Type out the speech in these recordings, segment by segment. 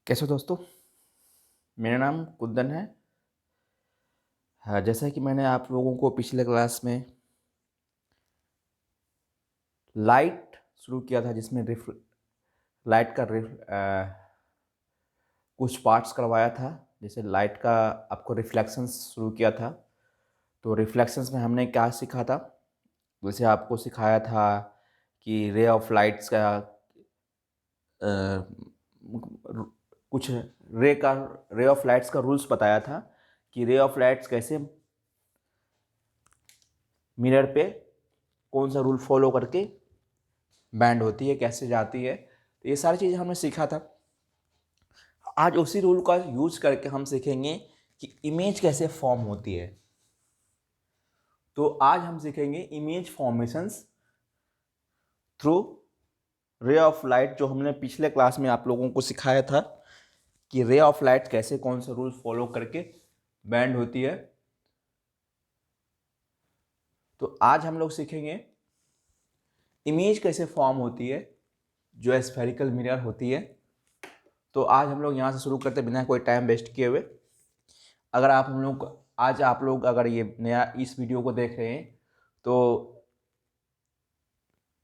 कैसे हो दोस्तों। मेरा नाम कुंदन है। हाँ, जैसा कि मैंने आप लोगों को पिछले क्लास में लाइट शुरू किया था, जिसमें लाइट का कुछ पार्ट्स करवाया था। जैसे लाइट का आपको रिफ्लेक्शंस शुरू किया था। तो रिफ्लेक्शंस में हमने क्या सीखा था, जैसे आपको सिखाया था कि रे ऑफ लाइट्स का कुछ रे ऑफ लाइट्स का रूल्स बताया था कि रे ऑफ लाइट्स कैसे मिरर पे कौन सा रूल फॉलो करके बैंड होती है, कैसे जाती है। तो ये सारी चीज़ें हमने सीखा था। आज उसी रूल का यूज करके हम सीखेंगे कि इमेज कैसे फॉर्म होती है। तो आज हम सीखेंगे image formations through ray of light, जो हमने पिछले क्लास में आप लोगों को सिखाया था कि रे ऑफ लाइट कैसे कौन सा रूल फॉलो करके बैंड होती है। तो आज हम लोग सीखेंगे इमेज कैसे फॉर्म होती है जो स्फेरिकल मिरर होती है। तो आज हम लोग यहाँ से शुरू करते बिना कोई टाइम वेस्ट किए हुए। अगर आप लोग अगर ये नया इस वीडियो को देख रहे हैं तो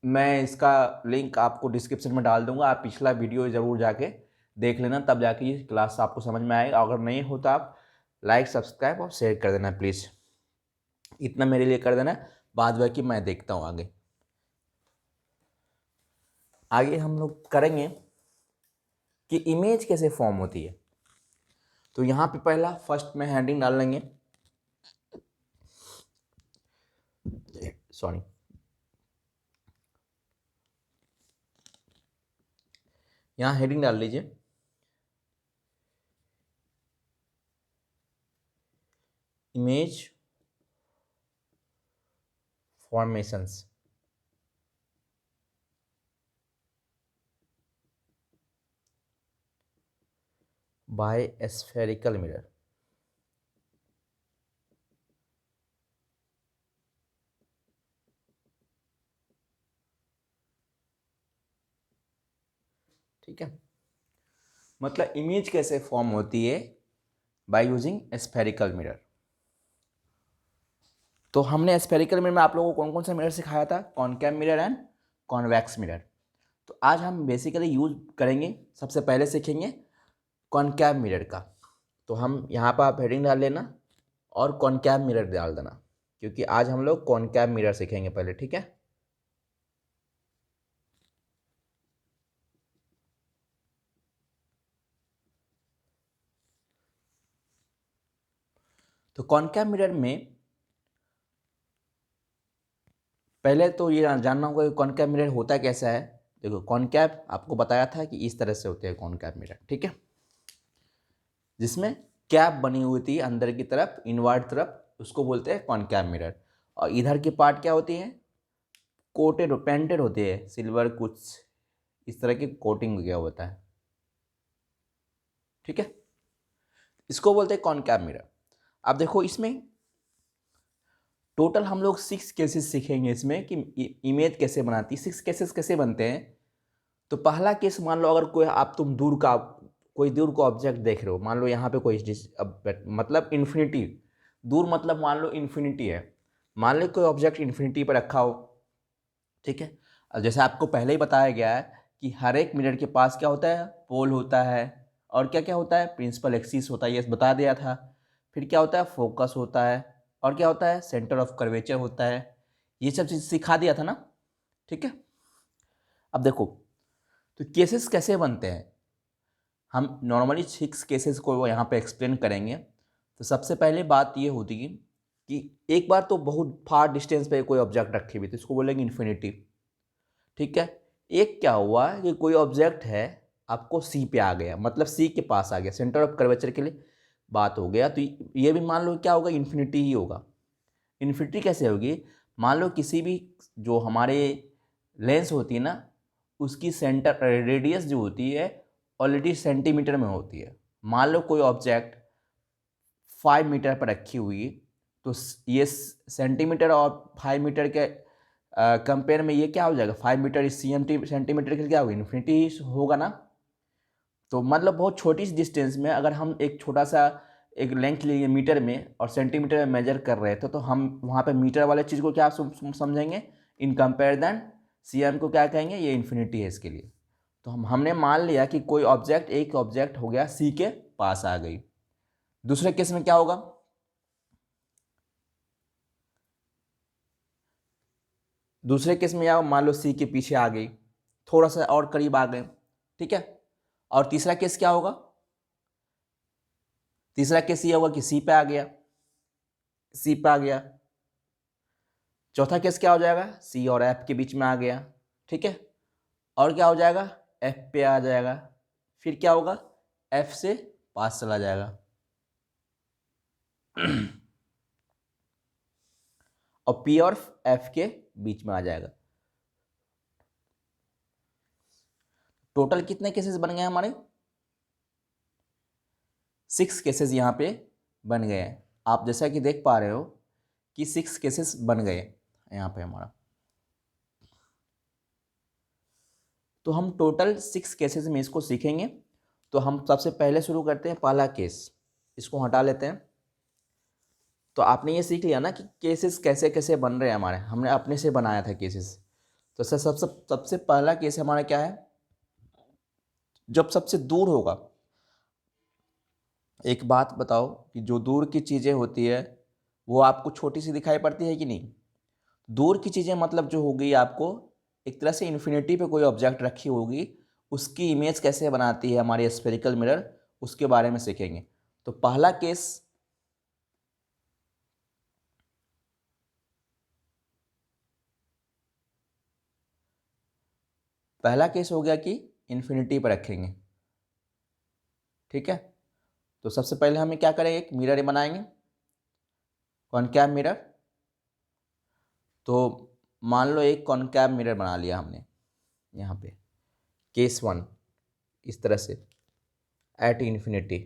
मैं इसका लिंक आपको डिस्क्रिप्शन में डाल दूंगा। आप पिछला वीडियो ज़रूर जाके देख लेना, तब जाके ये क्लास आपको समझ में आएगा। अगर नहीं हो तो आप लाइक, सब्सक्राइब और शेयर कर देना प्लीज़। इतना मेरे लिए कर देना, बाद बाकी मैं देखता हूँ आगे। आगे हम लोग करेंगे कि इमेज कैसे फॉर्म होती है। तो यहाँ पे पहला फर्स्ट में हेडिंग डाल लेंगे, सॉरी, यहाँ हेडिंग डाल लीजिए image formations. By spherical mirror. ठीक है, मतलब इमेज कैसे फॉर्म होती है बाय यूजिंग स्फेरिकल मिरर। तो हमने स्फेरिकल मिरर में आप लोगों को कौन कौन सा मिरर सिखाया था, concave mirror and convex mirror. तो आज हम बेसिकली यूज करेंगे, सबसे पहले सीखेंगे कॉनकेव मिरर का। तो हम यहाँ पर आप हेडिंग डाल लेना और कॉनकेव मिरर डाल देना, क्योंकि आज हम लोग कॉनकेव मिरर सीखेंगे पहले। ठीक है, तो कॉनकेव मिरर में पहले तो ये जानना होगा कि कॉनकेव मिरर होता कैसा है। देखो, कॉनकेव आपको बताया था कि इस तरह से होते हैं कॉनकेव मिरर। ठीक है, जिसमें कैप बनी हुई थी अंदर की तरफ, इनवर्ट तरफ, उसको बोलते हैं कॉनकेव मिरर। और इधर की पार्ट क्या होती है, कोटेड पेंटेड होती है, सिल्वर कुछ इस तरह की कोटिंग किया होता है। ठीक है, इसको बोलते हैं कॉनकेव मिरर। अब देखो, इसमें टोटल हम लोग 6 केसेस सीखेंगे इसमें कि इमेज कैसे बनाती है। 6 केसेस कैसे बनते हैं। तो पहला केस, मान लो अगर कोई दूर का ऑब्जेक्ट देख रहे हो, मान लो यहाँ पे कोई मतलब इन्फिनिटी, दूर मतलब मान लो इन्फिनिटी है, मान लो कोई ऑब्जेक्ट इन्फिनिटी पर रखा हो। ठीक है, अब जैसे आपको पहले ही बताया गया है कि हर एक मिरर के पास क्या होता है, पोल होता है, और क्या क्या होता है, प्रिंसिपल एक्सिस होता है, ये बता दिया था। फिर क्या होता है, फोकस होता है, और क्या होता है, सेंटर ऑफ कर्वेचर होता है। ये सब चीज़ सिखा दिया था ना। ठीक है, अब देखो, तो केसेस कैसे बनते हैं, हम नॉर्मली 6 केसेस को यहाँ पे एक्सप्लेन करेंगे। तो सबसे पहले बात ये होती है कि एक बार तो बहुत फार डिस्टेंस पे कोई ऑब्जेक्ट रखी हुई थी, इसको बोलेंगे इन्फिनिटी। ठीक है, एक क्या हुआ कि कोई ऑब्जेक्ट है, आपको सी पे आ गया, मतलब सी के पास आ गया, सेंटर ऑफ कर्वेचर के लिए बात हो गया। तो ये भी मान लो क्या होगा, इन्फिनिटी ही होगा। इन्फिनिटी कैसे होगी, मान लो किसी भी जो हमारे लेंस होती है ना, उसकी सेंटर रेडियस जो होती है ऑलरेडी सेंटीमीटर में होती है। मान लो कोई ऑब्जेक्ट 5 मीटर पर रखी हुई, तो ये सेंटीमीटर और 5 मीटर के कंपेयर में ये क्या हो जाएगा, 5 मीटर इस सेंटीमीटर के क्या होगा, इन्फिनिटी होगा ना। तो मतलब बहुत छोटी सी डिस्टेंस में अगर हम एक छोटा सा एक लेंथ लिए मीटर में और सेंटीमीटर में मेजर कर रहे थे, तो हम वहाँ पे मीटर वाले चीज़ को क्या समझेंगे, इन कंपेयर दैन सीएम को क्या कहेंगे, ये इन्फिनिटी है इसके लिए। तो हमने मान लिया कि कोई ऑब्जेक्ट, एक ऑब्जेक्ट हो गया सी के पास आ गई। दूसरे केस में क्या होगा, दूसरे केस में या मान लो सी के पीछे आ गई, थोड़ा सा और करीब आ गए, ठीक है। और तीसरा केस क्या होगा, तीसरा केस ये होगा कि सी पे आ गया, सी पे आ गया। चौथा केस क्या हो जाएगा, सी और एफ के बीच में आ गया, ठीक है। और क्या हो जाएगा, एफ पे आ जाएगा, फिर क्या होगा, एफ से पास चला जाएगा और पी और एफ के बीच में आ जाएगा। टोटल कितने केसेस बन गए हमारे, 6 केसेस यहाँ पे बन गए हैं। आप जैसा कि देख पा रहे हो कि 6 केसेस बन गए यहाँ पे हमारा। तो हम टोटल 6 केसेस में इसको सीखेंगे। तो हम सबसे पहले शुरू करते हैं पहला केस, इसको हटा लेते हैं। तो आपने ये सीख लिया ना कि केसेस कैसे कैसे बन रहे हैं हमारे, हमने अपने से बनाया था केसेस। तो सर सबसे सबसे पहला केस हमारा क्या है, जब सबसे दूर होगा, एक बात बताओ कि जो दूर की चीज़ें होती है वो आपको छोटी सी दिखाई पड़ती है कि नहीं। दूर की चीज़ें मतलब जो होगी आपको एक तरह से इन्फिनिटी पे कोई ऑब्जेक्ट रखी होगी, उसकी इमेज कैसे बनाती है हमारी स्फेरिकल मिरर, उसके बारे में सीखेंगे। तो पहला केस, पहला केस हो गया कि इन्फिनिटी पर रखेंगे, ठीक है। तो सबसे पहले हमें क्या करेंगे, एक मिरर बनाएंगे, कॉनकैव मिरर। तो मान लो एक कॉनकैव मिरर बना लिया हमने यहाँ पे, केस 1 इस तरह से एट इन्फिनिटी।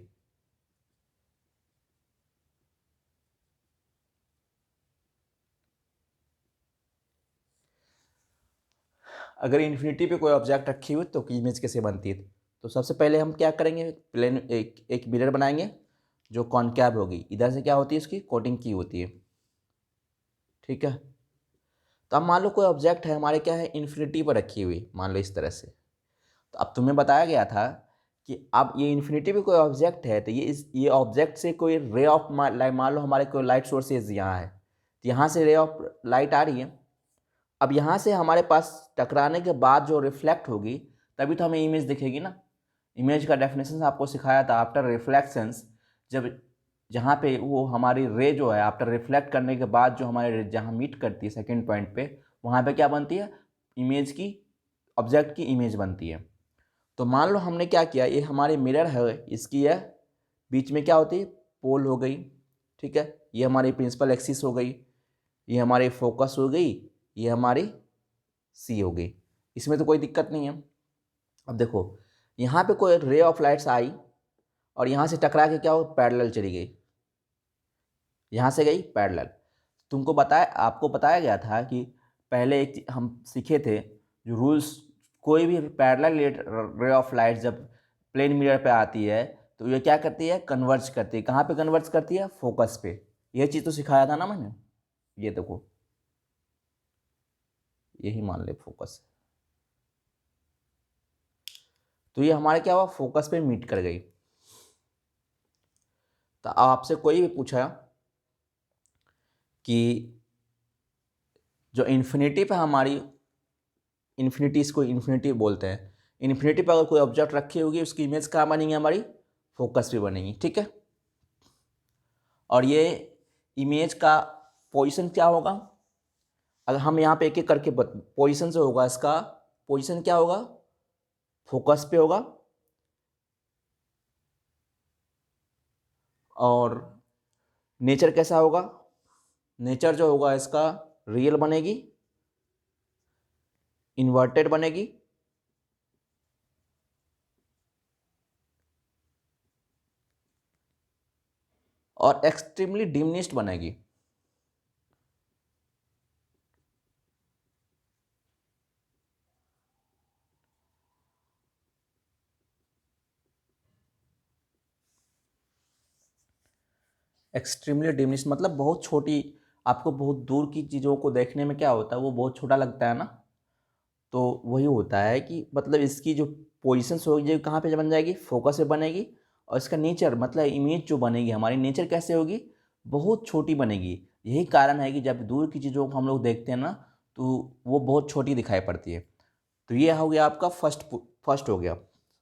अगर इन्फिनिटी पे कोई ऑब्जेक्ट रखी हुई तो इमेज कैसे बनती है। तो सबसे पहले हम क्या करेंगे, प्लेन एक मिरर बनाएंगे जो कॉनकैव होगी, इधर से क्या होती है, उसकी कोटिंग की होती है, ठीक है। तो अब मान लो कोई ऑब्जेक्ट है हमारे क्या है, इन्फिनिटी पर रखी हुई, मान लो इस तरह से। तो अब तुम्हें बताया गया था कि अब ये इन्फिनिटी पे कोई ऑब्जेक्ट है, तो ये ऑब्जेक्ट से कोई रे ऑफ मान लो हमारे कोई लाइट सोर्सेज यहाँ है, तो यहाँ से रे ऑफ लाइट आ रही है। अब यहाँ से हमारे पास टकराने के बाद जो रिफ्लेक्ट होगी तभी तो हमें इमेज दिखेगी ना। इमेज का डेफिनेशन आपको सिखाया था, आफ्टर रिफ्लेक्शंस, जब जहाँ पे वो हमारी रे जो है आफ्टर रिफ्लेक्ट करने के बाद जो हमारे रे जहाँ मीट करती है सेकेंड पॉइंट पे, वहाँ पे क्या बनती है, इमेज की, ऑब्जेक्ट की इमेज बनती है। तो मान लो हमने क्या किया, ये हमारी मिरर है, इसकी यह बीच में क्या होती है, पोल हो गई, ठीक है। ये हमारी प्रिंसिपल एक्सिस हो गई, ये हमारी फोकस हो गई, ये हमारी सी हो गई। इसमें तो कोई दिक्कत नहीं है। अब देखो यहाँ पे कोई रे ऑफ लाइट्स आई और यहाँ से टकरा के क्या हो, पैरेलल चली गई, यहाँ से गई पैरेलल। तुमको बताया, आपको बताया गया था कि पहले एक हम सीखे थे जो रूल्स, कोई भी पैरेलल रे ऑफ लाइट जब प्लेन मिरर पे आती है तो ये क्या करती है, कन्वर्ज करती है। कहाँ पे कन्वर्ज करती है, फोकस पे। यह चीज़ तो सिखाया था ना मैंने, ये देखो यही मान ले फोकस। तो ये हमारे क्या हुआ, फोकस पे मीट कर गई। तो आपसे कोई भी पूछा कि जो इन्फिनिटी पे हमारी, इन्फिनिटी इसको इन्फिनिटी बोलते हैं, इन्फिनिटी पे अगर कोई ऑब्जेक्ट रखी होगी उसकी इमेज कहाँ बनेगी, हमारी फोकस पे बनेगी, ठीक है। और ये इमेज का पोजीशन क्या होगा, अगर हम यहाँ पे एक एक करके पोजीशन से होगा, इसका पोजीशन क्या होगा, फोकस पे होगा। और नेचर कैसा होगा, नेचर जो होगा इसका रियल बनेगी, इन्वर्टेड बनेगी, और एक्सट्रीमली डिमिनिश्ड बनेगी। एक्सट्रीमली डिमिनिश मतलब बहुत छोटी, आपको बहुत दूर की चीज़ों को देखने में क्या होता है, वो बहुत छोटा लगता है ना। तो वही होता है कि मतलब इसकी जो पोजीशंस होगी कहाँ पे बन जाएगी, फोकस पे बनेगी। और इसका नेचर मतलब इमेज जो बनेगी हमारी, नेचर कैसे होगी, बहुत छोटी बनेगी। यही कारण है कि जब दूर की चीज़ों को हम लोग देखते हैं ना, तो वो बहुत छोटी दिखाई पड़ती है। तो ये हो गया आपका फर्स्ट हो गया।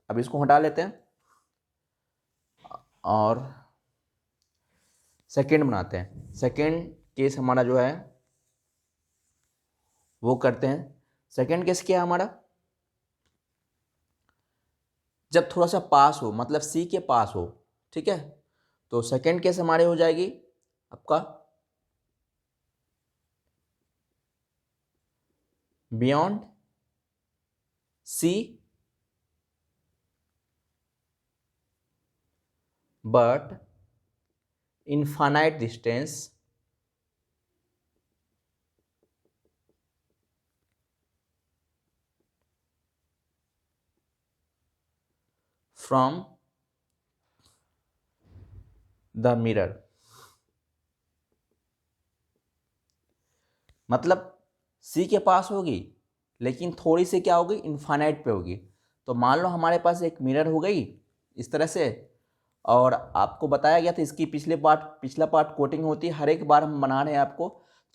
अब इसको हटा लेते हैं और सेकेंड बनाते हैं। सेकेंड केस हमारा जो है वो करते हैं। सेकेंड केस क्या है हमारा, जब थोड़ा सा पास हो, मतलब सी के पास हो, ठीक है। तो सेकेंड केस हमारे हो जाएगी आपका beyond C but infinite distance from the mirror. मतलब सी के पास होगी लेकिन थोड़ी सी क्या होगी, इनफाइनाइट पे होगी। तो मान लो हमारे पास एक मिरर हो गई इस तरह से, और आपको बताया गया था इसकी पिछला पार्ट कोटिंग होती है, हर एक बार हम बना रहे हैं आपको,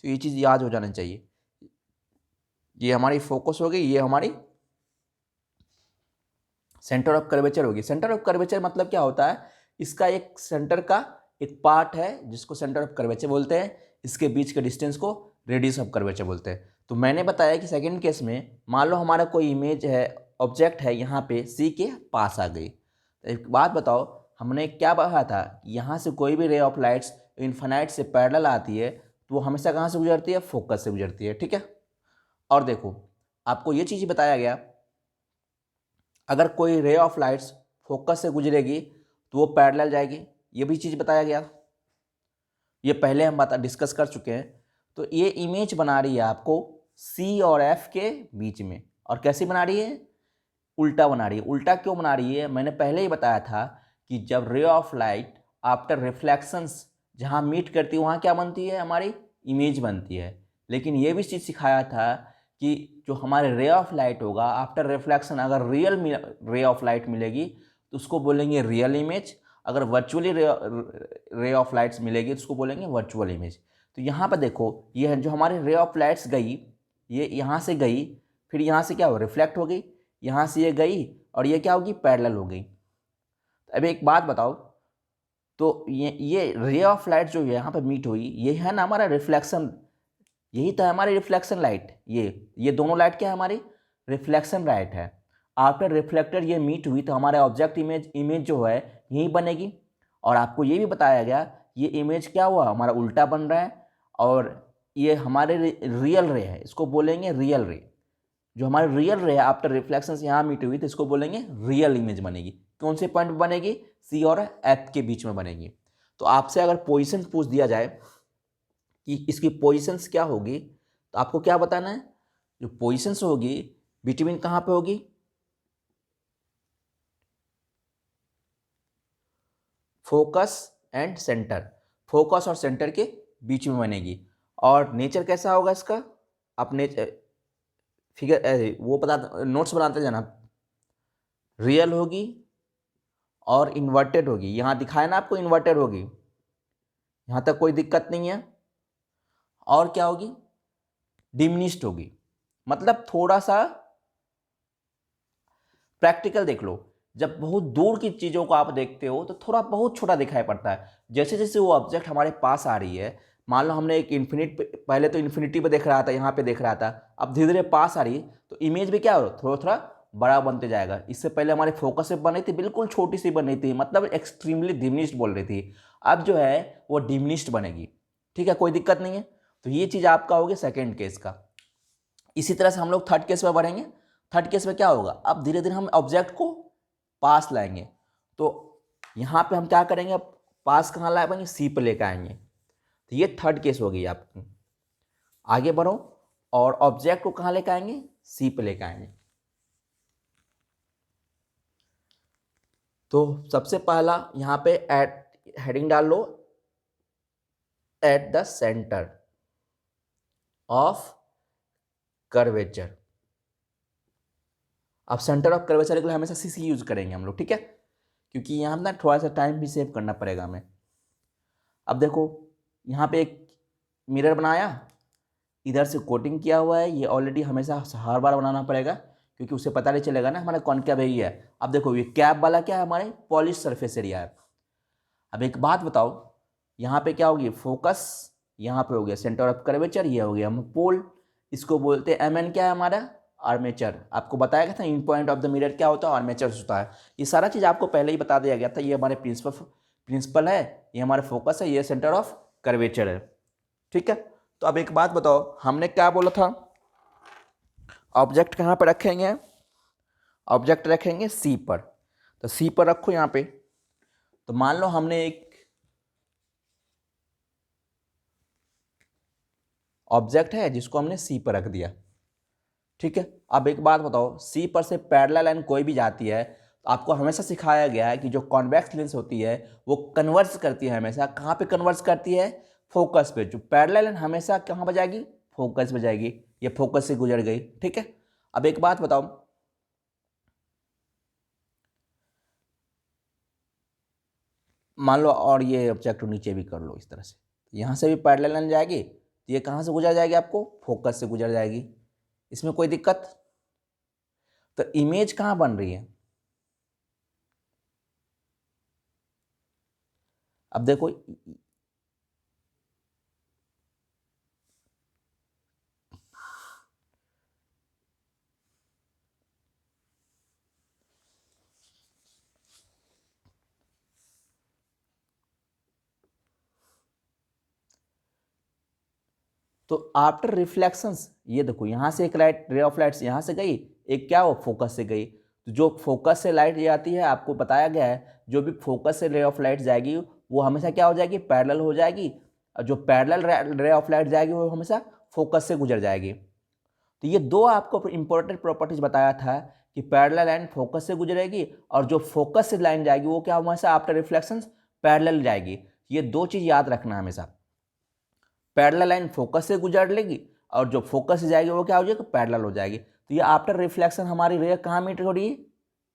तो ये चीज़ याद हो जाना चाहिए। ये हमारी फोकस हो गई, ये हमारी सेंटर ऑफ कर्वेचर होगी। सेंटर ऑफ कर्वेचर मतलब क्या होता है, इसका एक सेंटर का एक पार्ट है जिसको सेंटर ऑफ कर्वेचर बोलते हैं, इसके बीच के डिस्टेंस को रेडियस ऑफ कर्वेचर बोलते हैं। तो मैंने बताया कि सेकंड केस में मान लो हमारा कोई इमेज है, ऑब्जेक्ट है, यहाँ पे सी के पास आ गई। तो एक बात बताओ, हमने क्या पढ़ा था, यहाँ से कोई भी रे ऑफ लाइट्स इन्फिनाइट से पैरेलल आती है तो वो हमेशा कहाँ से गुजरती है, फोकस से गुजरती है, ठीक है। और देखो आपको ये चीज़ बताया गया, अगर कोई रे ऑफ लाइट्स फोकस से गुजरेगी तो वो पैरेलल जाएगी, ये भी चीज़ बताया गया, ये पहले हम डिस्कस कर चुके हैं। तो ये इमेज बना रही है आपको सी और एफ के बीच में, और कैसी बना रही है, उल्टा बना रही है। उल्टा क्यों बना रही है, मैंने पहले ही बताया था कि जब ray of light after reflections जहाँ मीट करती है वहाँ क्या बनती है, हमारी इमेज बनती है। लेकिन ये भी चीज़ सिखाया था कि जो हमारे रे ऑफ लाइट होगा आफ्टर रिफ्लेक्शन, अगर रियल रे ऑफ लाइट मिलेगी तो उसको बोलेंगे रियल इमेज, अगर वर्चुअली रे ऑफ लाइट्स मिलेगी तो उसको बोलेंगे वर्चुअल इमेज। तो यहाँ पर देखो, ये जो हमारी रे ऑफ लाइट्स गई, ये यहाँ से गई, फिर यहाँ से क्या हो, रिफ्लेक्ट हो गई, यहाँ से ये गई, और ये क्या होगी, पैरेलल हो गई। तो अब एक बात बताओ, तो ये रे ऑफ लाइट जो यहाँ पर मीट हुई, ये है ना हमारा रिफ्लेक्शन, यही तो है हमारी रिफ्लेक्शन लाइट। ये दोनों लाइट क्या है, हमारी रिफ्लेक्शन लाइट है। आफ्टर रिफ्लेक्टर ये मीट हुई तो हमारे ऑब्जेक्ट इमेज इमेज जो है यही बनेगी। और आपको ये भी बताया गया, ये इमेज क्या हुआ, हमारा उल्टा बन रहा है, और ये हमारे रियल रे है, इसको बोलेंगे रियल रे। जो हमारे रियल रे आफ्टर रिफ्लेक्शन से यहाँ मीट हुई तो इसको बोलेंगे रियल इमेज बनेगी। कौन से पॉइंट बनेगी, सी और एफ के बीच में बनेगी। तो आपसे अगर पोजीशन पूछ दिया जाए कि इसकी पोजीशंस क्या होगी, तो आपको क्या बताना है, जो पोजीशंस होगी बिटवीन कहाँ पे होगी, फोकस एंड सेंटर, फोकस और सेंटर के बीच में बनेगी। और नेचर कैसा होगा इसका, अपने फिगर वो बता, नोट्स बनाते जाना। रियल होगी और इन्वर्टेड होगी, यहाँ दिखाया ना आपको इन्वर्टेड होगी, यहाँ तक कोई दिक्कत नहीं है। और क्या होगी, डिमिनिश्ड होगी। मतलब थोड़ा सा प्रैक्टिकल देख लो, जब बहुत दूर की चीज़ों को आप देखते हो तो थोड़ा बहुत छोटा दिखाई पड़ता है। जैसे जैसे वो ऑब्जेक्ट हमारे पास आ रही है, मान लो हमने एक पहले तो इन्फिनिटी पे देख रहा था, यहाँ पे देख रहा था, अब धीरे धीरे पास आ रही है तो इमेज भी क्या हो, थोड़ा थोड़ा बड़ा बनते जाएगा। इससे पहले हमारे फोकस से बन रही थी, बिल्कुल छोटी सी बन रही थी, मतलब एक्सट्रीमली डिमिनिश्ड बोल रही थी, अब जो है वो डिमिनिश्ड बनेगी। ठीक है, कोई दिक्कत नहीं है। तो ये चीज़ आपका हो गया सेकेंड केस का। इसी तरह से हम लोग थर्ड केस में बढ़ेंगे। थर्ड केस में क्या होगा, अब धीरे धीरे हम ऑब्जेक्ट को पास लाएंगे। तो यहाँ पे हम क्या करेंगे, अब पास कहाँ ला पाएंगे, सी पे लेकर आएंगे। तो ये थर्ड केस हो गई आपकी। आगे बढ़ो और ऑब्जेक्ट को कहाँ लेकर आएंगे, सी पे लेकर आएंगे। तो सबसे पहला यहाँ पे हेडिंग डाल लो, at the centre of curvature. अब सेंटर ऑफ कर्वेचर के लिए हमेशा सी यूज करेंगे हम लोग, ठीक है, क्योंकि यहाँ ना थोड़ा सा टाइम भी सेव करना पड़ेगा हमें। अब देखो यहाँ पे एक मिरर बनाया, इधर से कोटिंग किया हुआ है, ये ऑलरेडी हमेशा हर बार बनाना पड़ेगा क्योंकि उसे पता नहीं चलेगा ना हमारा कॉनकेव ही है। अब देखो ये कैप वाला क्या है, हमारे पॉलिश सरफेस एरिया है। अब एक बात बताओ, यहाँ पे क्या होगी, फोकस, यहाँ पे हो गया सेंटर ऑफ कर्वेचर, ये हो गया हम पोल, इसको बोलते हैं एम क्या है हमारा, आर्मेचर। आपको बताया गया था इन पॉइंट ऑफ द मिरर क्या होता है, आर्मेचर होता है। ये सारा चीज़ आपको पहले ही बता दिया गया था। ये हमारे प्रिंसिपल है, ये हमारा फोकस है, ये सेंटर ऑफ कर्वेचर है, ठीक है। तो अब एक बात बताओ, हमने क्या बोला था, ऑब्जेक्ट कहाँ पर रखेंगे, ऑब्जेक्ट रखेंगे सी पर। तो सी पर रखो यहाँ पे। तो मान लो हमने एक ऑब्जेक्ट है जिसको हमने सी पर रख दिया, ठीक है। अब एक बात बताओ, सी पर से पैरेलल लाइन कोई भी जाती है तो आपको हमेशा सिखाया गया है कि जो कॉन्वेक्स लेंस होती है वो कन्वर्स करती है, हमेशा कहाँ पे कन्वर्स करती है, फोकस पे। जो पैरेलल लाइन हमेशा कहाँ पर जाएगी, फोकस पे जाएगी। ये फोकस से गुजर गई, ठीक है। अब एक बात बताओ, मान लो और ये ऑब्जेक्ट नीचे भी कर लो इस तरह से, यहाँ से भी पैरेलल लाइन जाएगी तो ये कहाँ से गुजर जाएगी, आपको फोकस से गुजर जाएगी। इसमें कोई दिक्कत? तो इमेज कहाँ बन रही है, अब देखो तो आफ्टर रिफ्लेक्शंस, ये देखो यहाँ से एक लाइट, रे ऑफ लाइट्स यहाँ से गई, एक क्या हो, फोकस से गई। तो जो फोकस से लाइट जाती है, आपको बताया गया है जो भी फोकस से रे ऑफ लाइट जाएगी वो हमेशा क्या हो जाएगी, पैरेलल हो जाएगी। और जो पैरेलल रे ऑफ लाइट जाएगी वो हमेशा फोकस से गुजर जाएगी। तो ये दो आपको इंपॉर्टेंट प्रॉपर्टीज बताया था कि पैरेलल लाइन फोकस से गुजरेगी और जो फोकस से लाइन जाएगी वो क्या हमेशा आफ्टर रिफ्लेक्शंस पैरेलल जाएगी। ये दो चीज़ याद रखना हमेशा, पैरेलल लाइन फोकस से गुजर लेगी और जो फोकस से जाएगी वो क्या हो जाएगी, पैरेलल हो जाएगी। तो ये आफ्टर रिफ्लेक्शन हमारी रे कहाँ मीट हो रही है,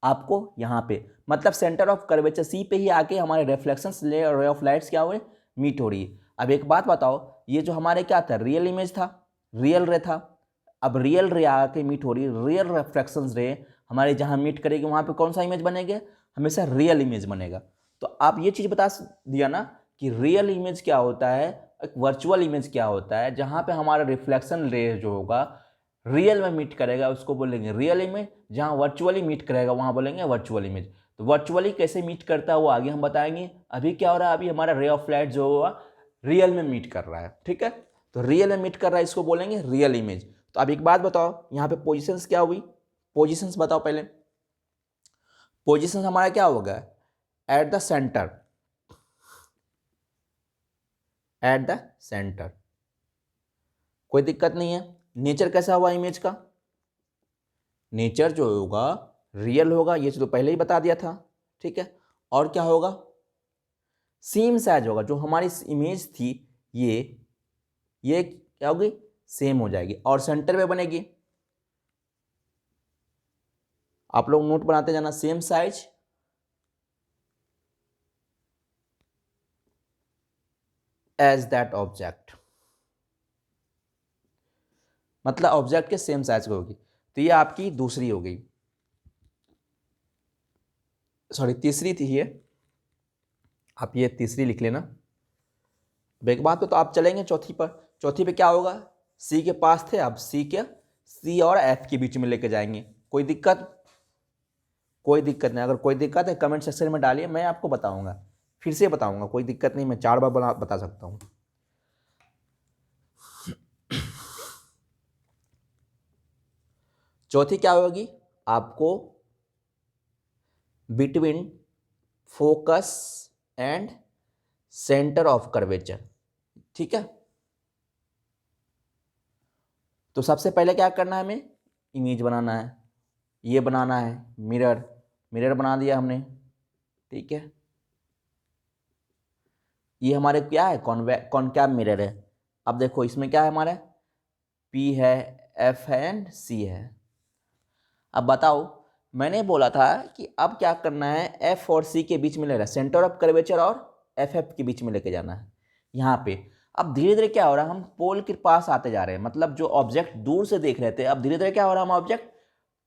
आपको यहाँ पे, मतलब सेंटर ऑफ कर्वेचर सी पे ही आके हमारे रिफ्लेक्शंस रे ऑफ लाइट्स क्या हुए, मीट हो रही है। अब एक बात बताओ, ये जो हमारे क्या था, रियल इमेज था, रियल रे था। अब रियल रे आके मीट हो रही है, रियल रिफ्लेक्शंस रे हमारे जहाँ मीट करेगी वहाँ पे कौन सा इमेज बनेगा, हमेशा रियल इमेज बनेगा। तो आप ये चीज़ बता दिया ना कि रियल इमेज क्या होता है, एक वर्चुअल इमेज क्या होता है, जहाँ पे हमारा रिफ्लेक्शन रे जो होगा रियल में मीट करेगा उसको बोलेंगे रियल इमेज, जहाँ वर्चुअली मीट करेगा वहाँ बोलेंगे वर्चुअल इमेज। तो वर्चुअली कैसे मीट करता है वो आगे हम बताएंगे। अभी क्या हो रहा है, अभी हमारा रे ऑफ लाइट जो होगा रियल में मीट कर रहा है, ठीक है। तो रियल में मीट कर रहा है, इसको बोलेंगे रियल इमेज। तो अब एक बात बताओ, यहाँ पे पोजिशंस क्या हुई, पोजिशंस बताओ पहले। पोजिशंस हमारा क्या होगा, eight the centre, eight the centre, कोई दिक्कत नहीं है। नेचर कैसा हुआ इमेज का, नेचर जो होगा रियल होगा, ये तो पहले ही बता दिया था, ठीक है। और क्या होगा, सेम साइज होगा, जो हमारी इमेज थी ये क्या होगी, सेम हो जाएगी और सेंटर पे बनेगी। आप लोग नोट बनाते जाना, same size as that object, मतलब ऑब्जेक्ट के सेम साइज की होगी। तो ये आपकी दूसरी हो गई, सॉरी तीसरी थी ये, आप ये तीसरी लिख लेना। अब एक बात तो आप चलेंगे चौथी पर। चौथी पे क्या होगा, सी के पास थे, अब सी और एफ के बीच में लेके जाएंगे। कोई दिक्कत, कोई दिक्कत नहीं। अगर कोई दिक्कत है कमेंट सेक्शन में डालिए, मैं आपको बताऊंगा, फिर से बताऊंगा, कोई दिक्कत नहीं, मैं 4 बार बता सकता हूँ। चौथी क्या होगी, आपको between focus and centre of curvature, ठीक है। तो सबसे पहले क्या करना है, हमें इमेज बनाना है, ये बनाना है मिरर बना दिया हमने, ठीक है। ये हमारे क्या है, कॉनकैव मिरर है। अब देखो इसमें क्या है हमारा, पी है, एफ है एंड सी है। अब बताओ, मैंने बोला था कि अब क्या करना है, एफ और सी के बीच में ले रहा है, सेंटर ऑफ कर्वेचर और एफ एफ के बीच में लेके जाना है यहाँ पे। अब धीरे धीरे क्या हो रहा है, हम पोल के पास आते जा रहे हैं, मतलब जो ऑब्जेक्ट दूर से देख रहे थे अब धीरे धीरे क्या हो रहा है, हम ऑब्जेक्ट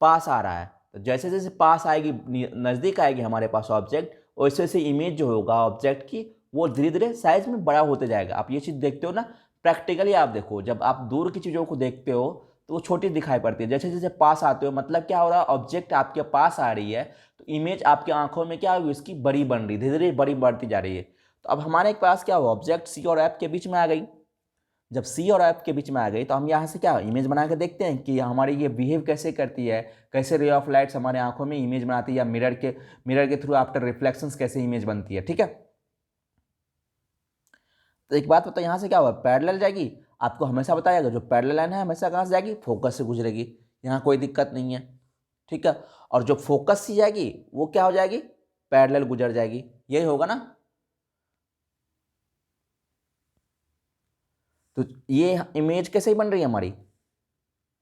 पास आ रहा है। तो जैसे जैसे पास आएगी, नज़दीक आएगी हमारे पास ऑब्जेक्ट, वैसे वैसे इमेज जो होगा ऑब्जेक्ट की वो धीरे धीरे साइज में बड़ा होते जाएगा। आप ये चीज़ देखते हो ना, प्रैक्टिकली आप देखो, जब आप दूर की चीज़ों को देखते हो तो वो छोटी दिखाई पड़ती है, जैसे जैसे पास आते हो मतलब क्या हो रहा है, ऑब्जेक्ट आपके पास आ रही है तो इमेज आपकी आंखों में क्या होगी, इसकी बड़ी बन रही, धीरे धीरे बड़ी बढ़ती जा रही है। तो अब हमारे पास क्या हुआ, ऑब्जेक्ट सी और एफ के बीच में आ गई। जब सी और एफ के बीच में आ गई तो हम यहाँ से क्या इमेज बना के देखते हैं कि हमारी ये बिहेव कैसे करती है, कैसे रे ऑफ लाइट्स हमारे आंखों में इमेज बनाती है, या मिरर के थ्रू आफ्टर रिफ्लेक्शंस कैसे इमेज बनती है। ठीक है, तो एक बात बताओ, यहाँ से क्या हुआ, पैरेलल जाएगी, आपको हमेशा बताएगा जो पैरेलल लाइन है हमेशा कहाँ से जाएगी, फोकस से गुजरेगी, यहाँ कोई दिक्कत नहीं है। ठीक है, और जो फोकस से जाएगी वो क्या हो जाएगी, पैरेलल गुजर जाएगी, यही होगा ना। तो ये इमेज कैसे बन रही है हमारी,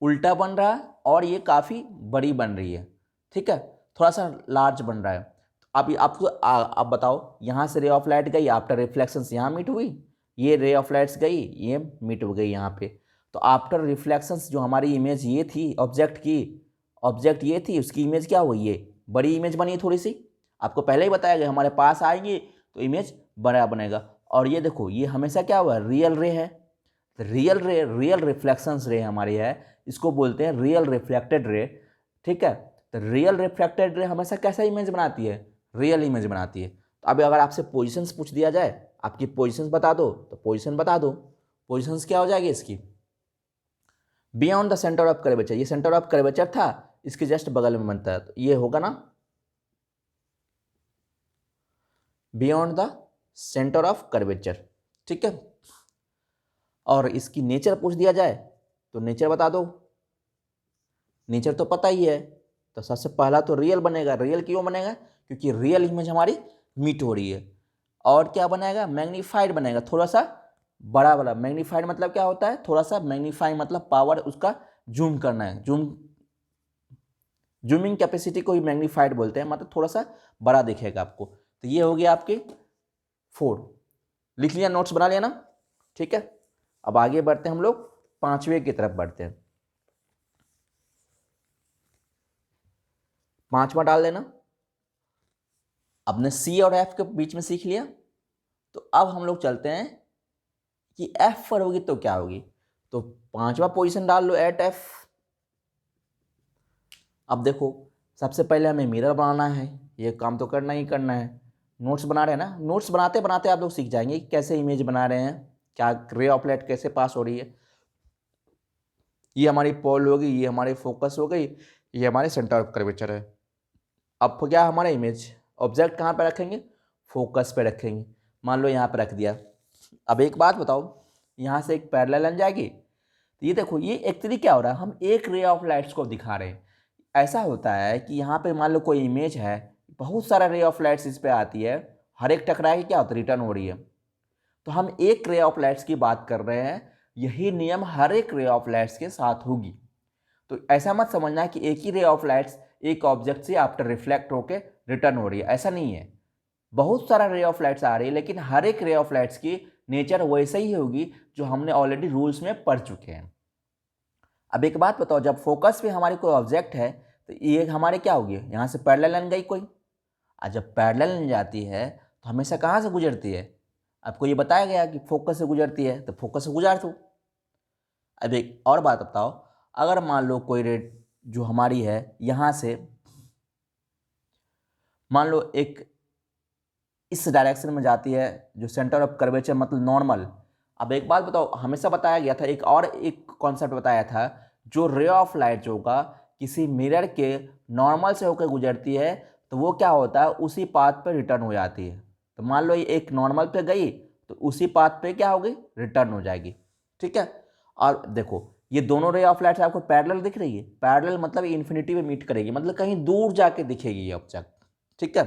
उल्टा बन रहा है और ये काफ़ी बड़ी बन रही है। ठीक है, थोड़ा सा लार्ज बन रहा है। तो आप आपको आप बताओ, यहाँ से रे ऑफ लाइट गई, आफ्टर रिफ्लेक्शंस यहाँ मीट हुई, ये रे ऑफ लाइट्स गई, ये मीट हो गई यहाँ पे। तो आफ्टर रिफ्लेक्शंस जो हमारी इमेज ये थी ऑब्जेक्ट की, ऑब्जेक्ट ये थी, उसकी इमेज क्या हुई, ये बड़ी इमेज बनी थोड़ी सी। आपको पहले ही बताया गया हमारे पास आएंगे तो इमेज बड़ा बनेगा। और ये देखो, ये हमेशा क्या हुआ, रियल रे है, रियल रिफ्लेक्शंस रे हमारी है, इसको बोलते हैं रियल रिफ्लेक्टेड रे। ठीक है, तो रियल रिफ्लेक्टेड रे हमेशा कैसा इमेज बनाती है, रियल इमेज बनाती है। तो अभी अगर आपसे पोजीशंस पूछ दिया जाए, आपकी पोजीशंस बता दो, तो पोजीशन बता दो, पोजीशंस क्या हो जाएगी इसकी, beyond the centre of curvature, ये सेंटर ऑफ कर्वेचर था, इसके जस्ट बगल में बनता है, तो ये होगा ना beyond the centre of curvature. ठीक है, और इसकी नेचर पूछ दिया जाए तो नेचर बता दो, नेचर तो पता ही है। तो सबसे पहला तो रियल बनेगा, रियल क्यों बनेगा, क्योंकि रियल इमेज हमारी मीट हो रही है। और क्या बनेगा, मैग्नीफाइड बनेगा, थोड़ा सा बड़ा बड़ा। मैग्नीफाइड मतलब क्या होता है, थोड़ा सा मैग्नीफाई मतलब पावर उसका जूम करना है, जूमिंग कैपेसिटी को ही मैग्नीफाइड बोलते हैं, मतलब थोड़ा सा बड़ा दिखेगा आपको। तो ये हो गया आपके 4, लिख लिया, नोट्स बना लिया ना। ठीक है, अब आगे बढ़ते हैं हम लोग, 5वें की तरफ बढ़ते हैं। 5वां डाल देना। अपने सी और एफ के बीच में सीख लिया, तो अब हम लोग चलते हैं कि एफ पर होगी तो क्या होगी। तो 5वां पोजीशन डाल लो एट एफ। अब देखो, सबसे पहले हमें मिरर बनाना है, ये काम तो करना ही करना है। नोट्स बना रहे हैं ना, नोट्स बनाते बनाते आप लोग सीख जाएंगे कि कैसे इमेज बना रहे हैं, क्या रे ऑफ लाइट कैसे पास हो रही है। ये हमारी पोल हो गई, ये हमारी फोकस हो गई, ये हमारे सेंटर ऑफ कर्वेचर है। अब क्या हमारा इमेज ऑब्जेक्ट कहाँ पे रखेंगे, फोकस पे रखेंगे। मान लो यहाँ पे रख दिया। अब एक बात बताओ, यहाँ से एक पैरेलल लाइन जाएगी, तो ये देखो, ये एक्चुअली क्या हो रहा है, हम एक रे ऑफ लाइट्स को दिखा रहे हैं। ऐसा होता है कि यहाँ पे मान लो कोई इमेज है, बहुत सारा रे ऑफ लाइट्स इस पे आती है, हर एक टकरा के क्या होता है, रिटर्न हो रही है। तो हम एक रे ऑफ लाइट्स की बात कर रहे हैं, यही नियम हर एक रे ऑफ लाइट्स के साथ होगी। तो ऐसा मत समझना कि एक ही रे ऑफ लाइट्स एक ऑब्जेक्ट से आफ्टर रिफ्लेक्ट होके रिटर्न हो रही है, ऐसा नहीं है। बहुत सारा रे ऑफ लाइट्स आ रही है, लेकिन हर एक रे ऑफ लाइट्स की नेचर वैसे ही होगी जो हमने ऑलरेडी रूल्स में पढ़ चुके हैं। अब एक बात बताओ, जब फोकस पे हमारी कोई ऑब्जेक्ट है तो ये हमारे क्या होगी, यहाँ से पैरेलल लाइन गई कोई, और जब पैरेलल लाइन जाती है तो हमेशा कहाँ से गुजरती है, आपको ये बताया गया कि फोकस से गुजरती है, तो फोकस से गुजार दो। अब एक और बात बताओ, अगर मान लो कोई रेड जो हमारी है यहाँ से, मान लो एक इस डायरेक्शन में जाती है, जो सेंटर ऑफ कर्वेचर मतलब नॉर्मल। अब एक बात बताओ, हमेशा बताया गया था, एक कॉन्सेप्ट बताया था, जो रे ऑफ लाइट जो होगा किसी मिरर के नॉर्मल से होकर गुजरती है तो वो क्या होता है, उसी पाथ पर रिटर्न हो जाती है। तो मान लो ये एक नॉर्मल पे गई तो उसी पाथ पे क्या होगी, रिटर्न हो जाएगी। ठीक है, और देखो ये दोनों रे ऑफ लाइट आपको पैरेलल दिख रही है, पैरेलल मतलब इन्फिनिटी में मीट करेगी, मतलब कहीं दूर जाके दिखेगी ये ऑब्जेक्ट। ठीक है,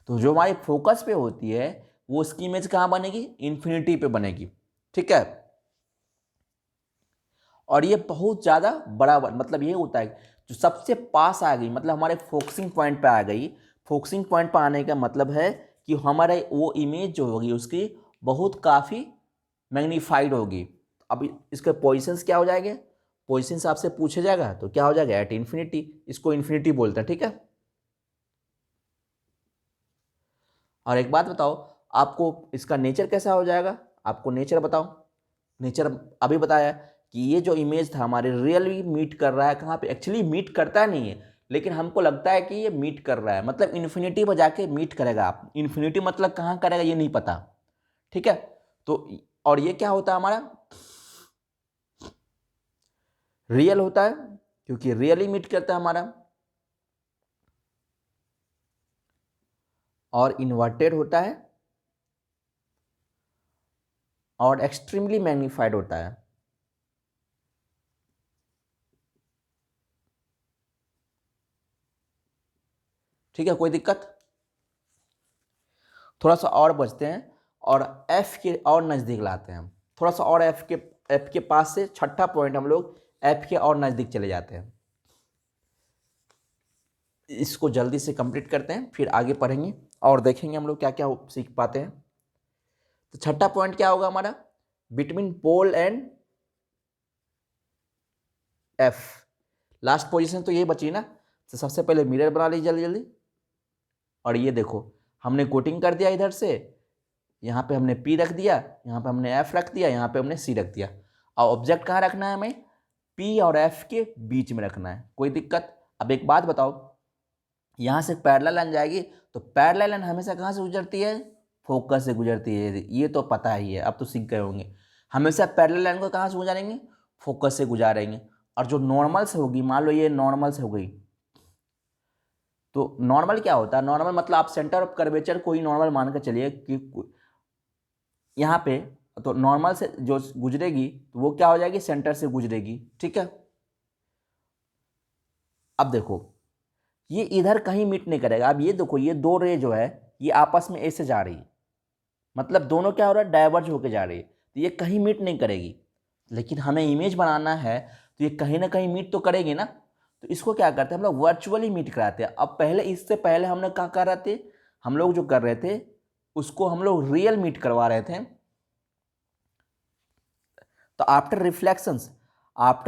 तो जो हमारी फोकस पे होती है वो उसकी इमेज कहाँ बनेगी, इन्फिनिटी पे बनेगी, ठीक है। और ये बहुत ज़्यादा बड़ा, मतलब ये होता है जो सबसे पास आ गई, मतलब हमारे फोकसिंग पॉइंट पे आ गई। फोकसिंग पॉइंट पे आने का मतलब है कि हमारे वो इमेज जो होगी उसकी बहुत काफ़ी मैग्नीफाइड होगी। अब इसके पोजिशंस क्या हो जाएंगे, पोजिशंस आपसे पूछे जाएगा तो क्या हो जाएगा, एट इन्फिनिटी, इसको इन्फिनिटी बोलते हैं, ठीक है। और एक बात बताओ, आपको इसका नेचर कैसा हो जाएगा, आपको नेचर बताओ। नेचर अभी बताया कि ये जो इमेज था हमारे रियली मीट कर रहा है कहाँ पे, एक्चुअली मीट करता नहीं है, लेकिन हमको लगता है कि ये मीट कर रहा है, मतलब इन्फिनिटी पर जाके मीट करेगा। आप इन्फिनिटी मतलब कहाँ करेगा ये नहीं पता, ठीक है। तो और ये क्या होता है हमारा, रियल होता है, क्योंकि रियली मीट करता है हमारा। और इन्वर्टेड होता है और एक्सट्रीमली मैग्नीफाइड होता है। ठीक है, कोई दिक्कत। थोड़ा सा और बचते हैं और एफ के और नज़दीक लाते हैं हम, थोड़ा सा और एफ के पास से छठा पॉइंट हम लोग एफ के और नज़दीक चले जाते हैं। इसको जल्दी से कंप्लीट करते हैं, फिर आगे पढ़ेंगे और देखेंगे हम लोग क्या क्या सीख पाते हैं। तो छठा पॉइंट क्या होगा हमारा, between pole and F. Last position तो ये बची ना, तो सबसे पहले मिरर बना लीजिए जल्दी जल्दी। और ये देखो हमने कोटिंग कर दिया, इधर से यहाँ पे हमने P रख दिया, यहाँ पे हमने F रख दिया, यहाँ पे हमने C रख दिया। और ऑब्जेक्ट कहाँ रखना है हमें, P और F के बीच में रखना है, कोई दिक्कत। अब एक बात बताओ, यहाँ से पैरेलल लाइन जाएगी तो पैरेलल लाइन हमेशा कहाँ से गुजरती है, फोकस से गुजरती है, ये तो पता ही है, अब तो सीख गए होंगे। हमेशा पैरेलल लाइन को कहाँ से गुजारेंगे, फोकस से गुजारेंगे। और जो नॉर्मल से होगी, मान लो ये नॉर्मल से हो गई, तो नॉर्मल क्या होता है, नॉर्मल मतलब आप सेंटर ऑफ कर्वेचर को ही नॉर्मल मान के चलिए कि यहाँ पे, तो नॉर्मल से जो गुजरेगी तो वो क्या हो जाएगी, सेंटर से गुजरेगी, ठीक है। अब देखो ये इधर कहीं मीट नहीं करेगा। अब ये देखो ये दो रे जो है ये आपस में ऐसे जा रही है, मतलब दोनों क्या हो रहा है, डाइवर्ज होके जा रही है, तो ये कहीं मीट नहीं करेगी। लेकिन हमें इमेज बनाना है तो ये कहीं ना कहीं मीट तो करेगी ना। तो इसको क्या करते हैं हम लोग, वर्चुअली मीट कराते हैं। अब पहले, इससे पहले हमने क्या कर रहे थे, हम लोग जो कर रहे थे उसको हम लोग रियल मीट करवा रहे थे। तो आफ्टर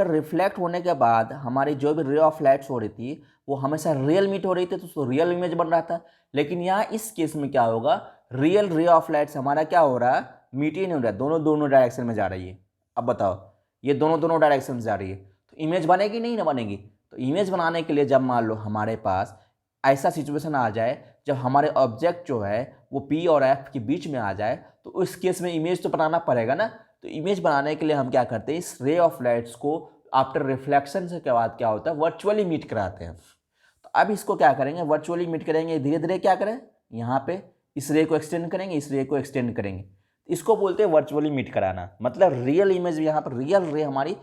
रिफ्लेक्ट होने के बाद हमारी जो भी रे ऑफ लाइट्स हो रही थी वो हमेशा रियल मीट हो रही थी, तो रियल इमेज बन रहा था। लेकिन यहाँ इस केस में क्या होगा, रियल रे ऑफ लाइट्स हमारा क्या हो रहा है, मीट ही नहीं हो रहा है, दोनों दोनों डायरेक्शन में जा रही है। अब बताओ ये दोनों दोनों डायरेक्शन में जा रही है तो इमेज बनेगी नहीं ना बनेगी। तो इमेज बनाने के लिए जब मान लो हमारे पास ऐसा सिचुएशन आ जाए जब हमारे ऑब्जेक्ट जो है वो पी और एफ के बीच में आ जाए, तो उस केस में इमेज तो बनाना पड़ेगा ना। तो इमेज बनाने के लिए हम क्या करते हैं, इस रे ऑफ लाइट्स को आफ्टर रिफ्लेक्शन से के बाद क्या होता है, वर्चुअली मीट कराते हैं। तो अब इसको क्या करेंगे, वर्चुअली मीट करेंगे, धीरे धीरे क्या करें, यहाँ पे इस रे को एक्सटेंड करेंगे, इस रे को एक्सटेंड करेंगे। इसको बोलते हैं वर्चुअली मीट कराना, मतलब रियल इमेज यहाँ पर रियल रे हमारी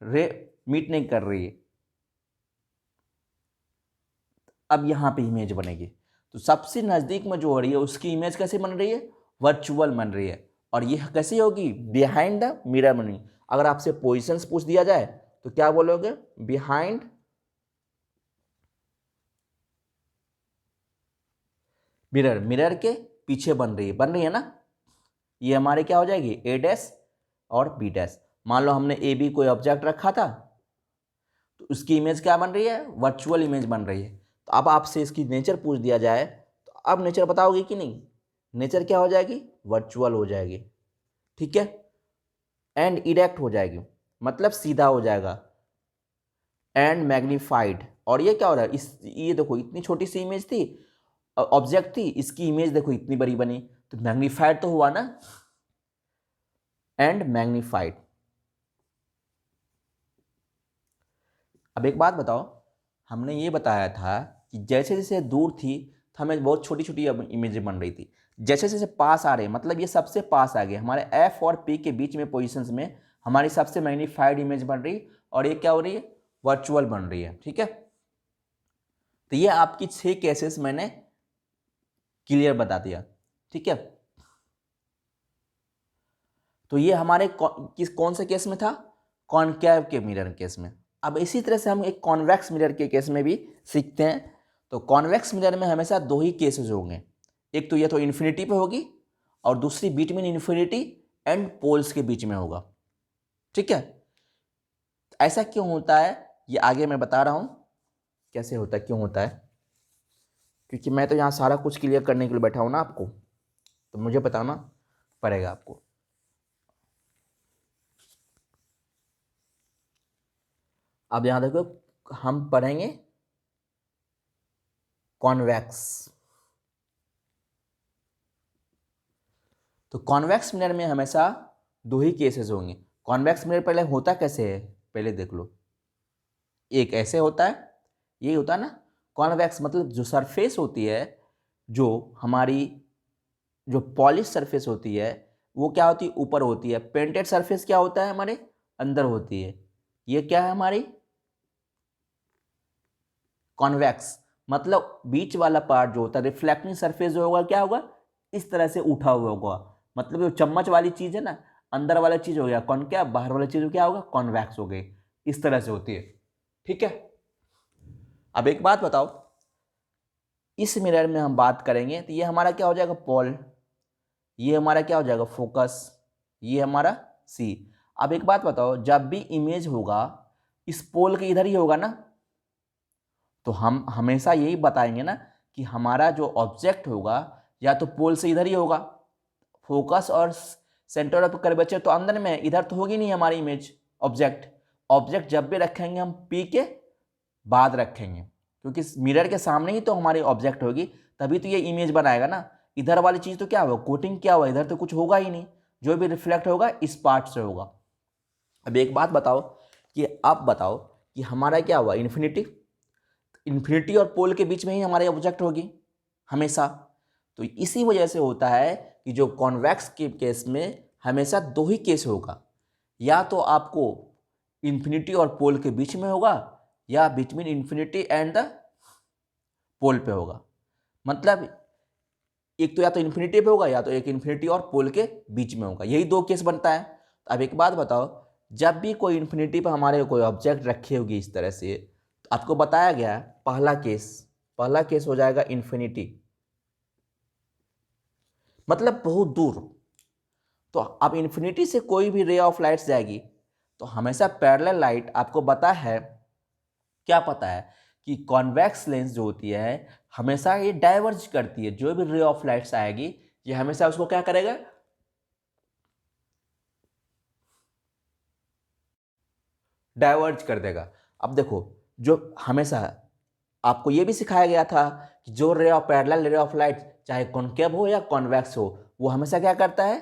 रे मीट नहीं कर रही है। अब यहाँ पे इमेज बनेगी तो सबसे नज़दीक में जो हो रही है उसकी इमेज कैसे बन रही है, वर्चुअल बन रही है। और ये कैसे होगी, बिहाइंड द मिरर बनी। अगर आपसे पोजीशंस पूछ दिया जाए तो क्या बोलोगे, बिहाइंड मिरर, मिरर के पीछे बन रही है ना। ये हमारे क्या हो जाएगी, ए डैश और बी डैश। मान लो हमने ए बी कोई ऑब्जेक्ट रखा था तो उसकी इमेज क्या बन रही है, वर्चुअल इमेज बन रही है। तो अब आपसे इसकी नेचर पूछ दिया जाए तो अब नेचर बताओगे कि नहीं, नेचर क्या हो जाएगी, वर्चुअल हो जाएगी, ठीक है। एंड इरेक्ट हो जाएगी, मतलब सीधा हो जाएगा। एंड मैग्नीफाइड, और ये क्या हो रहा है, इस ये देखो इतनी छोटी सी इमेज थी, ऑब्जेक्ट थी, इसकी इमेज देखो इतनी बड़ी बनी, तो मैग्नीफाइड तो हुआ ना। And magnified. अब एक बात बताओ, हमने ये बताया था कि जैसे जैसे दूर थी तो हमें बहुत छोटी छोटी इमेजें बन रही थी, जैसे जैसे पास आ रहे, मतलब ये सबसे पास आ गए हमारे एफ और पी के बीच में पोजीशंस में हमारी सबसे मैग्नीफाइड इमेज बन रही, और ये क्या हो रही है, वर्चुअल बन रही है, ठीक है। तो ये आपकी 6 केसेस मैंने क्लियर बता दिया, ठीक है। तो ये हमारे कौन से केस में था, कॉनकेव के मिरर केस में। अब इसी तरह से हम एक कॉन्वेक्स मिरर के केस में भी सीखते हैं। तो कॉन्वेक्स मिरर में हमेशा दो ही केसेस होंगे, एक तो ये तो इन्फिनिटी पे होगी और दूसरी बिटवीन इन्फिनिटी एंड पोल्स के बीच में होगा। ठीक है, ऐसा क्यों होता है ये आगे मैं बता रहा हूं कैसे होता है, क्यों होता है, क्योंकि मैं तो यहाँ सारा कुछ क्लियर करने के लिए बैठा हूं ना आपको, तो मुझे बताना पड़ेगा आपको। अब यहां देखो हम पढ़ेंगे कॉन्वेक्स। तो कॉन्वेक्स मिरर में हमेशा दो ही केसेस होंगे। कॉन्वेक्स मिरर पहले होता कैसे है पहले देख लो। एक ऐसे होता है, ये होता है ना कॉन्वेक्स, मतलब जो सरफेस होती है, जो हमारी जो पॉलिश सरफेस होती है वो क्या होती है, ऊपर होती है। पेंटेड सरफेस क्या होता है, हमारे अंदर होती है। ये क्या है हमारी कॉन्वेक्स, मतलब बीच वाला पार्ट जो होता है रिफ्लेक्टिंग सरफेस जो होगा क्या होगा, इस तरह से उठा हुआ होगा। मतलब जो चम्मच वाली चीज है ना, अंदर वाला चीज हो गया कॉनकेव, बाहर वाला चीज क्या होगा कॉन्वेक्स हो गई। इस तरह से होती है। ठीक है, अब एक बात बताओ, इस मिरर में हम बात करेंगे तो ये हमारा क्या हो जाएगा पोल, ये हमारा क्या हो जाएगा फोकस, ये हमारा सी। अब एक बात बताओ, जब भी इमेज होगा इस पोल के इधर ही होगा ना, तो हम हमेशा यही बताएंगे ना कि हमारा जो ऑब्जेक्ट होगा या तो पोल से इधर ही होगा। फोकस और सेंटर ऑफ कर्वेचर तो अंदर में, इधर तो होगी नहीं हमारी इमेज। ऑब्जेक्ट ऑब्जेक्ट जब भी रखेंगे हम पी के बाद रखेंगे, क्योंकि मिरर के सामने ही तो हमारी ऑब्जेक्ट होगी, तभी तो ये इमेज बनाएगा ना। इधर वाली चीज तो क्या होगा, कोटिंग क्या हुआ, इधर तो कुछ होगा ही नहीं। जो भी रिफ्लेक्ट होगा इस पार्ट से होगा। अब एक बात बताओ कि आप बताओ कि हमारा क्या हुआ इन्फिनिटी, इन्फिनिटी और पोल के बीच में ही हमारे ऑब्जेक्ट होगी हमेशा। तो इसी वजह से होता है कि जो कॉन्वेक्स के केस में हमेशा दो ही केस होगा, या तो आपको इन्फिनिटी और पोल के बीच में होगा या बिटवीन इन्फिनिटी एंड द पोल पे होगा। मतलब एक तो या तो इन्फिनिटी पे होगा या तो एक इन्फिनिटी और पोल के बीच में होगा, यही दो केस बनता है। तो अब एक बात बताओ, जब भी कोई इन्फिनिटी पे हमारे कोई ऑब्जेक्ट रखी होगी इस तरह से, तो आपको बताया गया पहला केस हो जाएगा इन्फिनिटी, मतलब बहुत दूर। तो अब इन्फिनिटी से कोई भी रे ऑफ लाइट जाएगी तो हमेशा पैरेलल लाइट, आपको पता है क्या पता है कि कॉन्वेक्स लेंस जो होती है हमेशा ये डाइवर्ज करती है। जो भी रे ऑफ लाइट्स आएगी ये हमेशा उसको क्या करेगा, डाइवर्ज कर देगा। अब देखो, जो हमेशा आपको ये भी सिखाया गया था कि जो ray of parallel ray of light चाहे कॉनकेव हो या कॉन्वेक्स हो, वो हमेशा क्या करता है,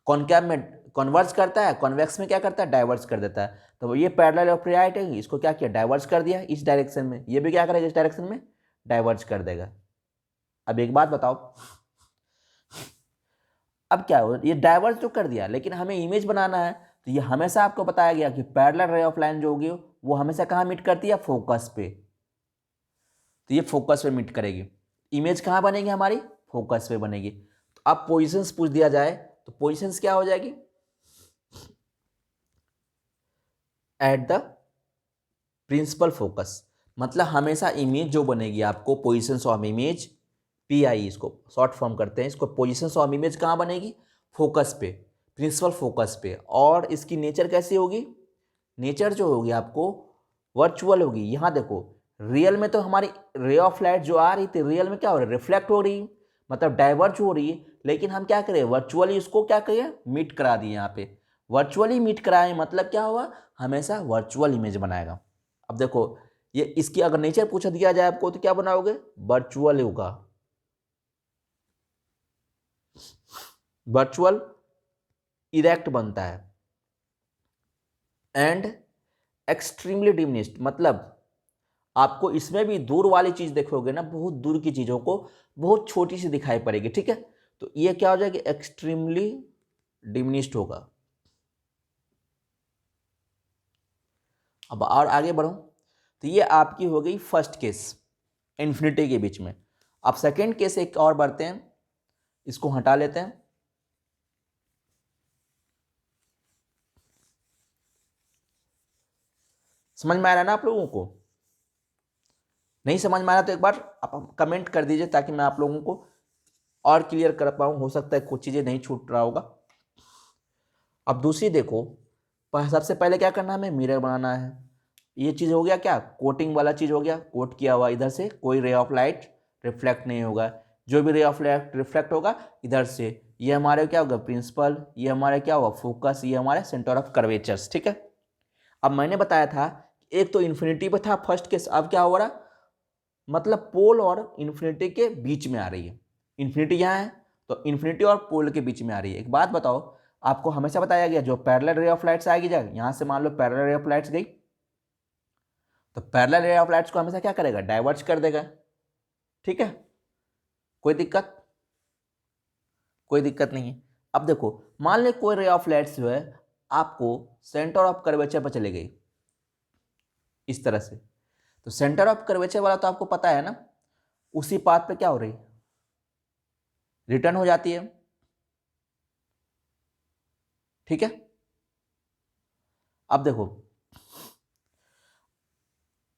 कॉनकेव में कन्वर्ज करता है, कॉन्वेक्स में क्या करता है डाइवर्ज कर देता है। तो ये पैरेलल ऑफ लाइट है, इसको क्या किया डाइवर्ज कर दिया इस डायरेक्शन में, ये भी क्या करेगा इस डायरेक्शन में डाइवर्ज कर देगा। अब एक बात बताओ, अब क्या हो, ये डाइवर्ज तो कर दिया लेकिन हमें इमेज बनाना है, तो ये हमेशा आपको बताया गया कि पैरेलल रे ऑफ लाइन जो होगी वो हमेशा कहाँ मीट करती है, फोकस पे। तो ये फोकस पे मीट करेगी, इमेज कहाँ बनेगी हमारी, फोकस पे बनेगी। तो अब पोजीशंस पूछ दिया जाए तो पोजीशंस क्या हो जाएगी, एट द प्रिंसिपल फोकस। मतलब हमेशा इमेज जो बनेगी आपको पोजीशंस ऑफ इमेज, पीआई इसको शॉर्ट फॉर्म करते हैं, इसको पोजीशंस ऑफ इमेज कहाँ बनेगी, फोकस पे, प्रिंसिपल फोकस पे। और इसकी नेचर कैसी होगी, नेचर जो होगी आपको वर्चुअल होगी। यहाँ देखो रियल में तो हमारी रे ऑफ लाइट जो आ रही थी रियल में क्या हो रही है, रिफ्लेक्ट हो रही है, मतलब डाइवर्ज हो रही है। लेकिन हम क्या करें, वर्चुअली इसको क्या करें मीट करा दिए। यहाँ पे वर्चुअली मीट कराए मतलब क्या हुआ, हमेशा वर्चुअल इमेज बनाएगा। अब देखो ये इसकी अगर नेचर पूछा दिया जाए आपको तो क्या बनाओगे, वर्चुअल होगा, वर्चुअल इरेक्ट बनता है। एंड एक्सट्रीमली डिमिनिश्ड, मतलब आपको इसमें भी दूर वाली चीज देखोगे ना, बहुत दूर की चीजों को बहुत छोटी सी दिखाई पड़ेगी। ठीक है, तो ये क्या हो जाएगी, एक्सट्रीमली डिमिनिश्ड होगा। अब और आगे बढ़ो, तो ये आपकी हो गई फर्स्ट केस इन्फिनिटी के बीच में। अब सेकेंड केस एक और बढ़ते हैं, इसको हटा लेते हैं। समझ में आ रहा है ना आप लोगों को? नहीं समझ में आ रहा तो एक बार आप कमेंट कर दीजिए ताकि मैं आप लोगों को और क्लियर कर पाऊँ। हो सकता है कुछ चीज़ें नहीं छूट रहा होगा। अब दूसरी देखो, सबसे पहले क्या करना है, हमें मिरर बनाना है। ये चीज़ हो गया क्या, कोटिंग वाला चीज़ हो गया, कोट किया हुआ, इधर से कोई रे ऑफ लाइट रिफ्लेक्ट नहीं होगा। जो भी रे ऑफ लाइट रिफ्लेक्ट होगा इधर से, ये हमारे क्या होगा प्रिंसिपल, ये हमारे क्या होगा फोकस, ये हमारे सेंटर ऑफ कर्वेचर्स। ठीक है, अब मैंने बताया था एक तो इन्फिनिटी पे था फर्स्ट केस, अब क्या हो रहा, मतलब पोल और इन्फिनिटी के बीच में आ रही है। इन्फिनिटी यहाँ है तो इन्फिनिटी और पोल के बीच में आ रही है। एक बात बताओ, आपको हमेशा बताया गया जो पैरेलल रे ऑफ लाइट्स आएगी, जाए यहाँ से मान लो पैरेलल रे ऑफ लाइट्स गई, तो पैरेलल रे ऑफ लाइट्स को हमेशा क्या करेगा, डाइवर्ज कर देगा। ठीक है, कोई दिक्कत, कोई दिक्कत नहीं है। अब देखो, मान ले कोई रे ऑफ लाइट्स जो है आपको सेंटर ऑफ कर्वेचर पर चली गई इस तरह से, तो सेंटर ऑफ कर्वेचर वाला तो आपको पता है ना, उसी पाथ पे क्या हो रही है, रिटर्न हो जाती है। ठीक है, अब देखो,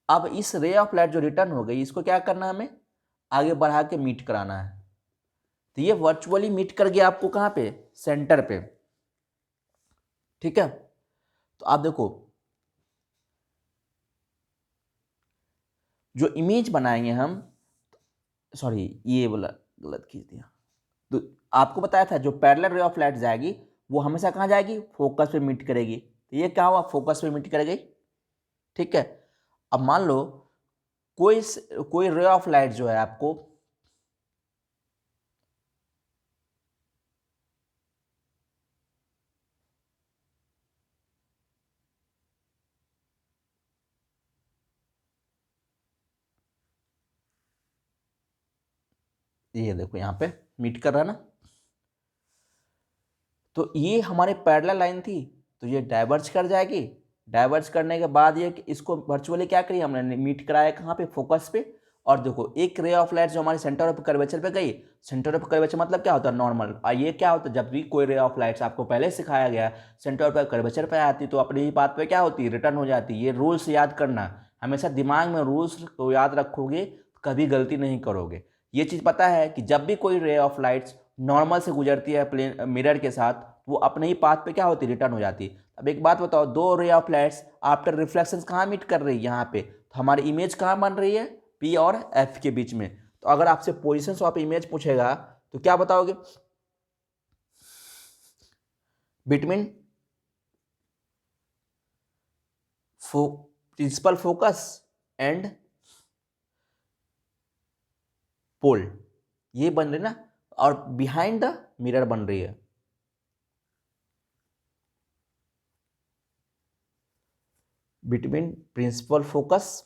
अब इस रे ऑफ लाइट जो रिटर्न हो गई, इसको क्या करना है, हमें आगे बढ़ा के मीट कराना है। तो ये वर्चुअली मीट कर गया आपको कहाँ पे, सेंटर पे। ठीक है, तो आप देखो जो इमेज बनाएंगे हम, सॉरी ये बोला गलत खींच दिया, तो आपको बताया था जो पैरेलल रे ऑफ लाइट जाएगी वो हमेशा कहाँ जाएगी, फोकस पे मीट करेगी। तो ये क्या हुआ, फोकस पे मीट कर गई। ठीक है, अब मान लो कोई कोई रे ऑफ लाइट जो है आपको, ये देखो यहाँ पे मीट कर रहा है ना, तो ये हमारे पैरेलल लाइन थी, तो ये डाइवर्ज कर जाएगी। डाइवर्ज करने के बाद ये इसको वर्चुअली क्या करिए, हमने मीट कराया कहाँ पे, फोकस पे। और देखो एक रे ऑफ लाइट जो हमारे सेंटर ऑफ कर्वेचर पे गई, सेंटर ऑफ कर्वेचर मतलब क्या होता है, नॉर्मल। और ये क्या होता है, जब भी कोई रे ऑफ लाइट्स आपको पहले सिखाया गया सेंटर ऑफ कर्वेचर पे आती तो अपनी ही बात पे क्या होती, रिटर्न हो जाती। ये रूल्स याद करना, हमेशा दिमाग में रूल्स को याद रखोगे, कभी गलती नहीं करोगे। ये चीज़ पता है कि जब भी कोई रे ऑफ लाइट्स नॉर्मल से गुजरती है प्लेन मिरर के साथ, वो अपने ही पाथ पे क्या होती, रिटर्न हो जाती। अब एक बात बताओ, दो ray of lights after reflection कहाँ मीट कर रही है, यहाँ पे, तो हमारी इमेज कहाँ बन रही है, पी और एफ के बीच में। तो अगर आपसे पोजिशन ऑफ इमेज पूछेगा तो क्या बताओगे, between principal focus and pole, ये बन रही ना, और बिहाइंड द मिरर बन रही है। बिटवीन प्रिंसिपल फोकस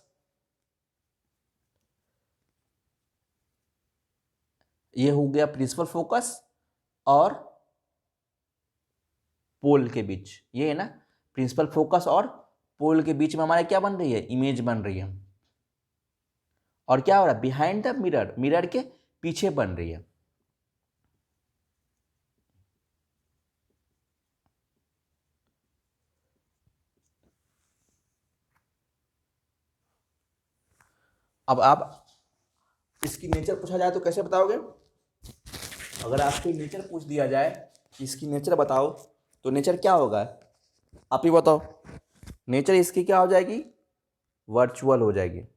ये हो गया प्रिंसिपल फोकस और पोल के बीच, ये है ना, प्रिंसिपल फोकस और पोल के बीच में हमारे क्या बन रही है, इमेज बन रही है। और क्या हो रहा है, बिहाइंड द मिरर, मिरर के पीछे बन रही है। अब आप इसकी नेचर पूछा जाए तो कैसे बताओगे, अगर आपको नेचर पूछ दिया जाए इसकी नेचर बताओ, तो नेचर क्या होगा, आप ही बताओ। नेचर इसकी क्या हो जाएगी, वर्चुअल हो जाएगी।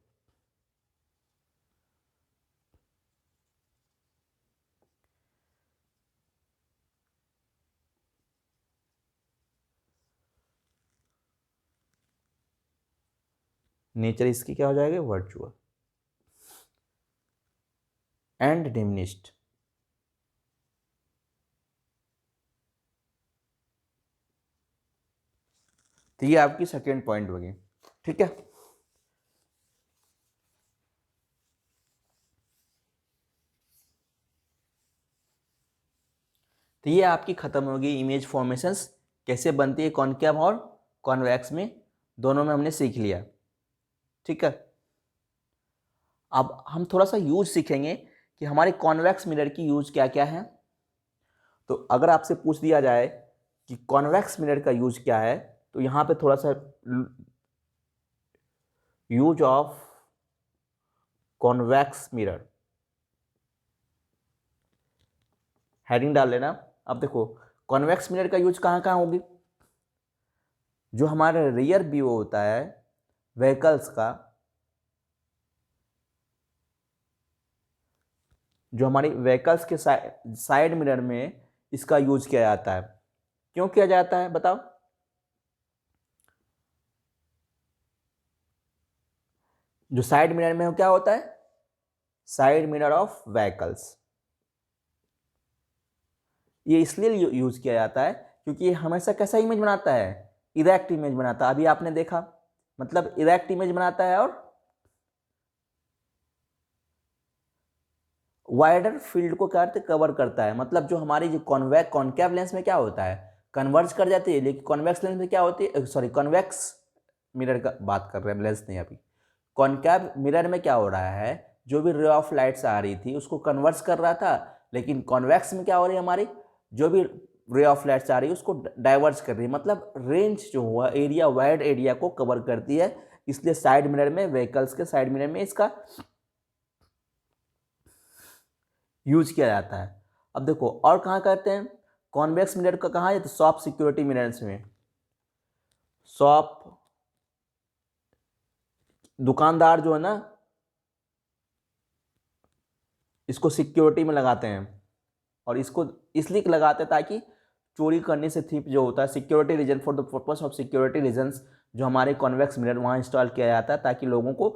नेचर इसकी क्या हो जाएगी, वर्चुअल एंड डिमिनिश्ड। तो ये आपकी सेकेंड पॉइंट होगी। ठीक है, तो ये आपकी खत्म होगी इमेज फॉर्मेशंस कैसे बनती है कॉनकेव और कॉन्वेक्स में, दोनों में हमने सीख लिया। ठीक है, अब हम थोड़ा सा यूज सीखेंगे कि हमारे कॉन्वेक्स मिरर की यूज क्या क्या है। तो अगर आपसे पूछ दिया जाए कि कॉन्वेक्स मिरर का यूज क्या है, तो यहाँ पे थोड़ा सा use of convex mirror, heading डाल लेना। अब देखो कॉन्वेक्स मिरर का यूज कहाँ कहाँ होगी, जो हमारा रियर व्यू होता है व्हीकल्स का, जो हमारी व्हीकल्स के साइड मिरर में इसका यूज किया जाता है। क्यों किया जाता है बताओ? जो साइड मिरर में क्या होता है, साइड मिरर ऑफ व्हीकल्स, ये इसलिए यूज किया जाता है क्योंकि ये हमेशा कैसा इमेज बनाता है, इरेक्ट इमेज बनाता है। अभी आपने देखा, मतलब इरेक्ट इमेज बनाता है और वाइडर फील्ड को क्या कवर करता है। मतलब जो हमारी जो कॉन्केव लेंस में क्या होता है, कन्वर्ज कर जाती है, लेकिन कॉन्वेक्स लेंस में क्या होती है, सॉरी कॉन्वेक्स मिरर का बात कर रहे हैं, लेंस नहीं अभी। कॉन्केव मिरर में क्या हो रहा है, जो भी रे ऑफ लाइट्स आ रही थी उसको कन्वर्स कर रहा था, लेकिन कॉन्वेक्स में क्या हो रही है, हमारी जो भी रे ऑफ लाइट्स आ रही है उसको डाइवर्स कर रही है। मतलब रेंज जो हुआ एरिया, वाइड एरिया को कवर करती है, इसलिए साइड मिरर में, व्हीकल्स के साइड मिरर में इसका यूज किया जाता है। अब देखो और कहाँ करते हैं कॉन्वेक्स मिरर का, कहाँ है तो शॉप सिक्योरिटी मिरर्स में। शॉप दुकानदार जो है ना, इसको सिक्योरिटी में लगाते हैं, और इसको इसलिए लगाते हैं ताकि चोरी करने से थीप जो होता है, security reason, for the purpose of security reasons, जो हमारे कॉन्वेक्स मिरर वहाँ इंस्टॉल किया जाता है ताकि लोगों को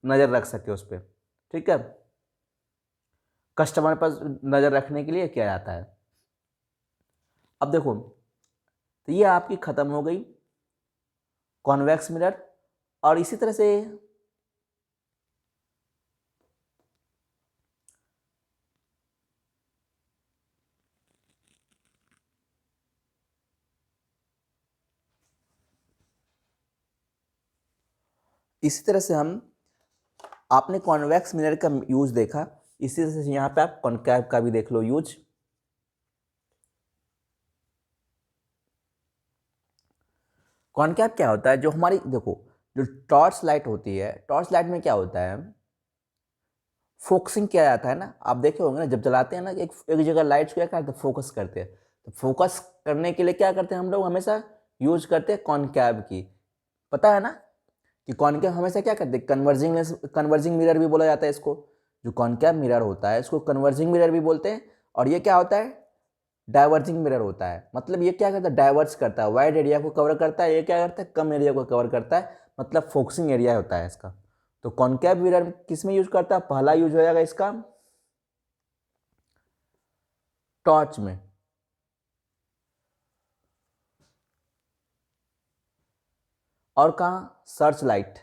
नज़र रख सके उस पर। ठीक है, कस्टमर पर नज़र रखने के लिए किया जाता है। अब देखो तो ये आपकी ख़त्म हो गई कॉन्वेक्स मिरर। और इसी तरह से हम, आपने कॉन्वेक्स मिरर का यूज देखा, इसी तरह से यहाँ पे आप कॉन्केव का भी देख लो यूज। कॉन्केव क्या होता है, जो हमारी देखो जो टॉर्च लाइट होती है, टॉर्च लाइट में क्या होता है, फोकसिंग किया जाता है ना। आप देखे होंगे ना, जब जलाते हैं ना, एक जगह लाइट्स क्या करते हैं, फोकस करते हैं। तो फोकस करने के लिए क्या करते हैं हम लोग, हमेशा यूज करते हैं कॉन्केव की। पता है ना कि कॉन्केव हमेशा क्या करते हैं, कन्वर्जिंग मिरर भी बोला जाता है इसको। जो कॉन्केव मिरर होता है इसको कन्वर्जिंग मिरर भी बोलते हैं। और ये क्या होता है, डाइवर्जिंग मिरर होता है। मतलब ये क्या करता है, डाइवर्स करता है, वाइड एरिया को कवर करता है, ये क्या करता है, कम एरिया को कवर करता है, मतलब फोकसिंग एरिया होता है इसका। तो कॉन्केव मिरर किस में यूज करता है, पहला यूज हो जाएगा इसका टॉर्च में, और कहाँ सर्च लाइट,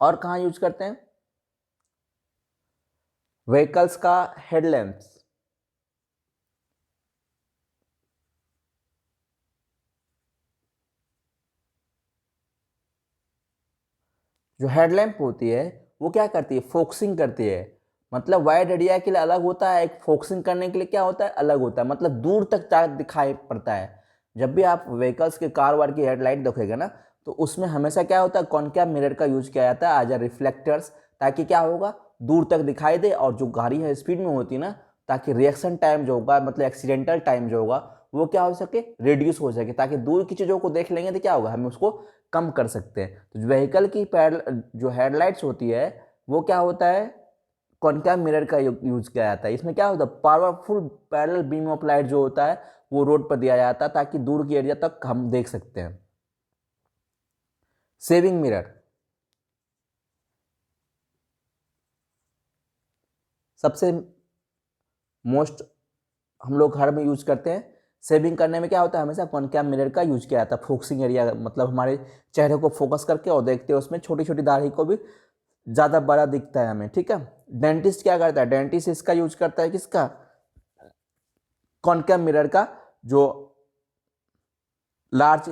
और कहाँ यूज करते हैं, व्हीकल्स का हेडलैम्प्स। जो हेडलैम्प होती है वो क्या करती है, फोकसिंग करती है। मतलब वाइड एरिया के लिए अलग होता है, एक फोकसिंग करने के लिए क्या होता है, अलग होता है, मतलब दूर तक दिखाई पड़ता है। जब भी आप व्हीकल्स के कार वार की हेडलाइट देखेगा ना, तो उसमें हमेशा क्या होता है, कॉन्केव मिरर का यूज किया जाता है एज अ रिफ्लेक्टर्स, ताकि क्या होगा, दूर तक दिखाई दे। और जो गाड़ी है स्पीड में होती है ना, ताकि रिएक्शन टाइम जो होगा, मतलब एक्सीडेंटल टाइम जो होगा, वो क्या हो सके, रिड्यूस हो सके, ताकि दूर की चीज़ों को देख लेंगे तो क्या होगा, हम उसको कम कर सकते हैं। तो व्हीकल की जो हेडलाइट्स होती है वो क्या होता है, कॉन्केव मिरर का यूज किया जाता है। इसमें क्या होता है, powerful parallel beam of light जो होता है वो रोड पर दिया जाता है ताकि दूर की एरिया तक हम देख सकते हैं। सेविंग मिरर सबसे मोस्ट हम लोग घर में यूज करते हैं। सेविंग करने में क्या होता है, हमेशा कॉन्केव मिरर का यूज किया जाता है। फोकसिंग एरिया मतलब हमारे चेहरे को फोकस करके और देखते हैं, उसमें छोटी छोटी दाढ़ी को भी ज़्यादा बड़ा दिखता है हमें। ठीक है, डेंटिस्ट क्या करता है, डेंटिस्ट इसका यूज करता है, किसका, कॉन्केव मिरर का। जो लार्ज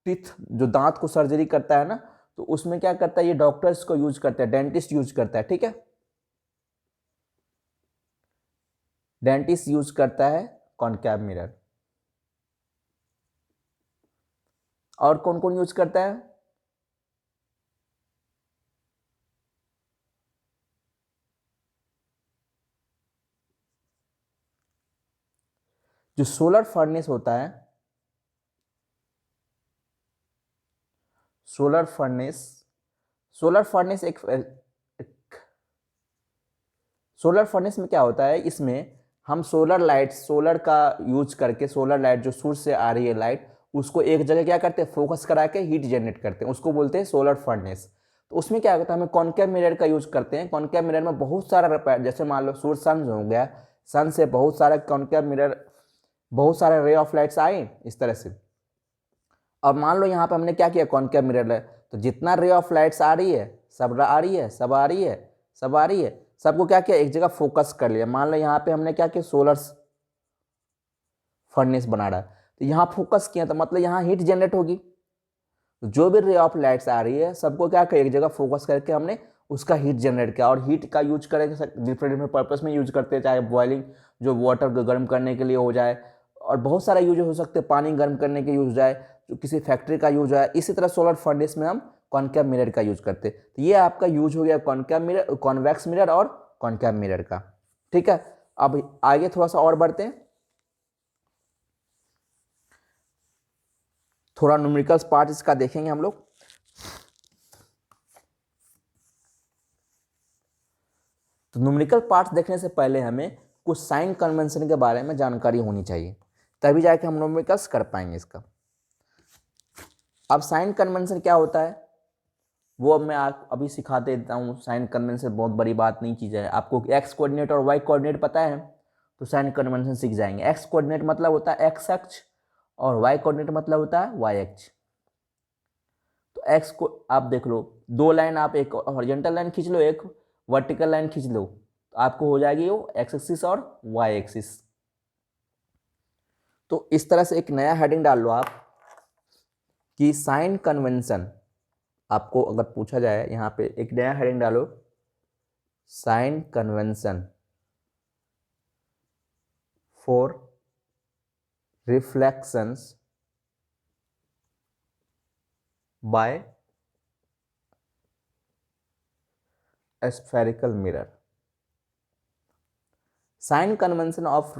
टीथ, जो दांत को सर्जरी करता है ना, तो उसमें क्या करता है, ये डॉक्टर्स को यूज करते हैं, डेंटिस्ट यूज करता है। ठीक है, डेंटिस्ट यूज करता है कॉन्केव मिरर। और कौन कौन यूज करता है? जो सोलर फर्नेस होता है, solar furnace, solar furnace solar furnace में क्या होता है, इसमें हम सोलर लाइट, सोलर का यूज करके, सोलर लाइट जो सूर्य से आ रही है लाइट, उसको एक जगह क्या करते हैं, फोकस करा के हीट जनरेट करते हैं, उसको बोलते हैं सोलर फर्नेस। तो उसमें क्या होता है, हमें कॉनकेव मिरर का यूज करते हैं। कॉनकेव मिरर में बहुत सारा, जैसे मान लो सूर्य सन हो गया, सन से बहुत सारा कॉनकेव मिरर, बहुत सारे रे ऑफ लाइट्स आए इस तरह से। अब मान लो यहाँ पे हमने क्या किया, कॉनकेव मिरर है, तो जितना रे ऑफ लाइट्स आ रही है, सब आ रही है, सब आ रही है, सब आ रही है, सबको क्या किया, एक जगह फोकस कर लिया। मान लो यहाँ पे हमने क्या किया, सोलर फर्नेस बना रहा है, तो यहाँ फोकस किया, तो मतलब यहाँ हीट जनरेट होगी। जो भी रे ऑफ लाइट्स आ रही है, सबको क्या किया, एक जगह फोकस करके हमने उसका हीट जनरेट किया। और हीट का यूज करेंगे डिफरेंट डिफरेंट पर्पस में यूज करते हैं, चाहे बॉइलिंग, जो वाटर गर्म करने के लिए हो जाए, और बहुत सारा यूज हो सकते हैं, पानी गर्म करने के यूज हो जाए, जो किसी फैक्ट्री का यूज है। इसी तरह सोलर फर्नेस में हम कॉनकेव मिरर का यूज करते हैं। तो ये आपका यूज हो गया कॉनकेव मिरर, कॉन्वेक्स मिरर और कॉनकेव मिरर का। ठीक है, अब आगे थोड़ा सा और बढ़ते हैं, थोड़ा न्यूमेरिकल्स पार्ट इसका देखेंगे हम लोग। तो न्यूमेरिकल पार्ट्स देखने से पहले हमें कुछ साइन कन्वेंशन के बारे में जानकारी होनी चाहिए, तभी जाके हम न्यूमेरिकल्स कर पाएंगे इसका। अब साइन कन्वेंशन क्या होता है वो अब मैं आप अभी सिखा देता हूँ। साइन कन्वेंशन बहुत बड़ी बात नहीं, चीज़ है। आपको एक्स कोऑर्डिनेट और वाई कोऑर्डिनेट पता है तो साइन कन्वेंशन सीख जाएंगे। एक्स कोऑर्डिनेट मतलब होता है एक्स अक्ष, और वाई कोऑर्डिनेट मतलब होता है वाई अक्ष। तो एक्स को आप देख लो, दो लाइन, आप एक हॉरिजॉन्टल लाइन खींच लो, एक वर्टिकल लाइन खींच लो, तो आपको हो जाएगी वो एक्स एक्सिस और वाई एक्सिस। तो इस तरह से एक नया हेडिंग डाल लो आप कि साइन कन्वेंशन। आपको अगर पूछा जाए यहाँ पे एक नया हेडिंग डालो, sign convention for reflections by spherical mirror। Sign convention of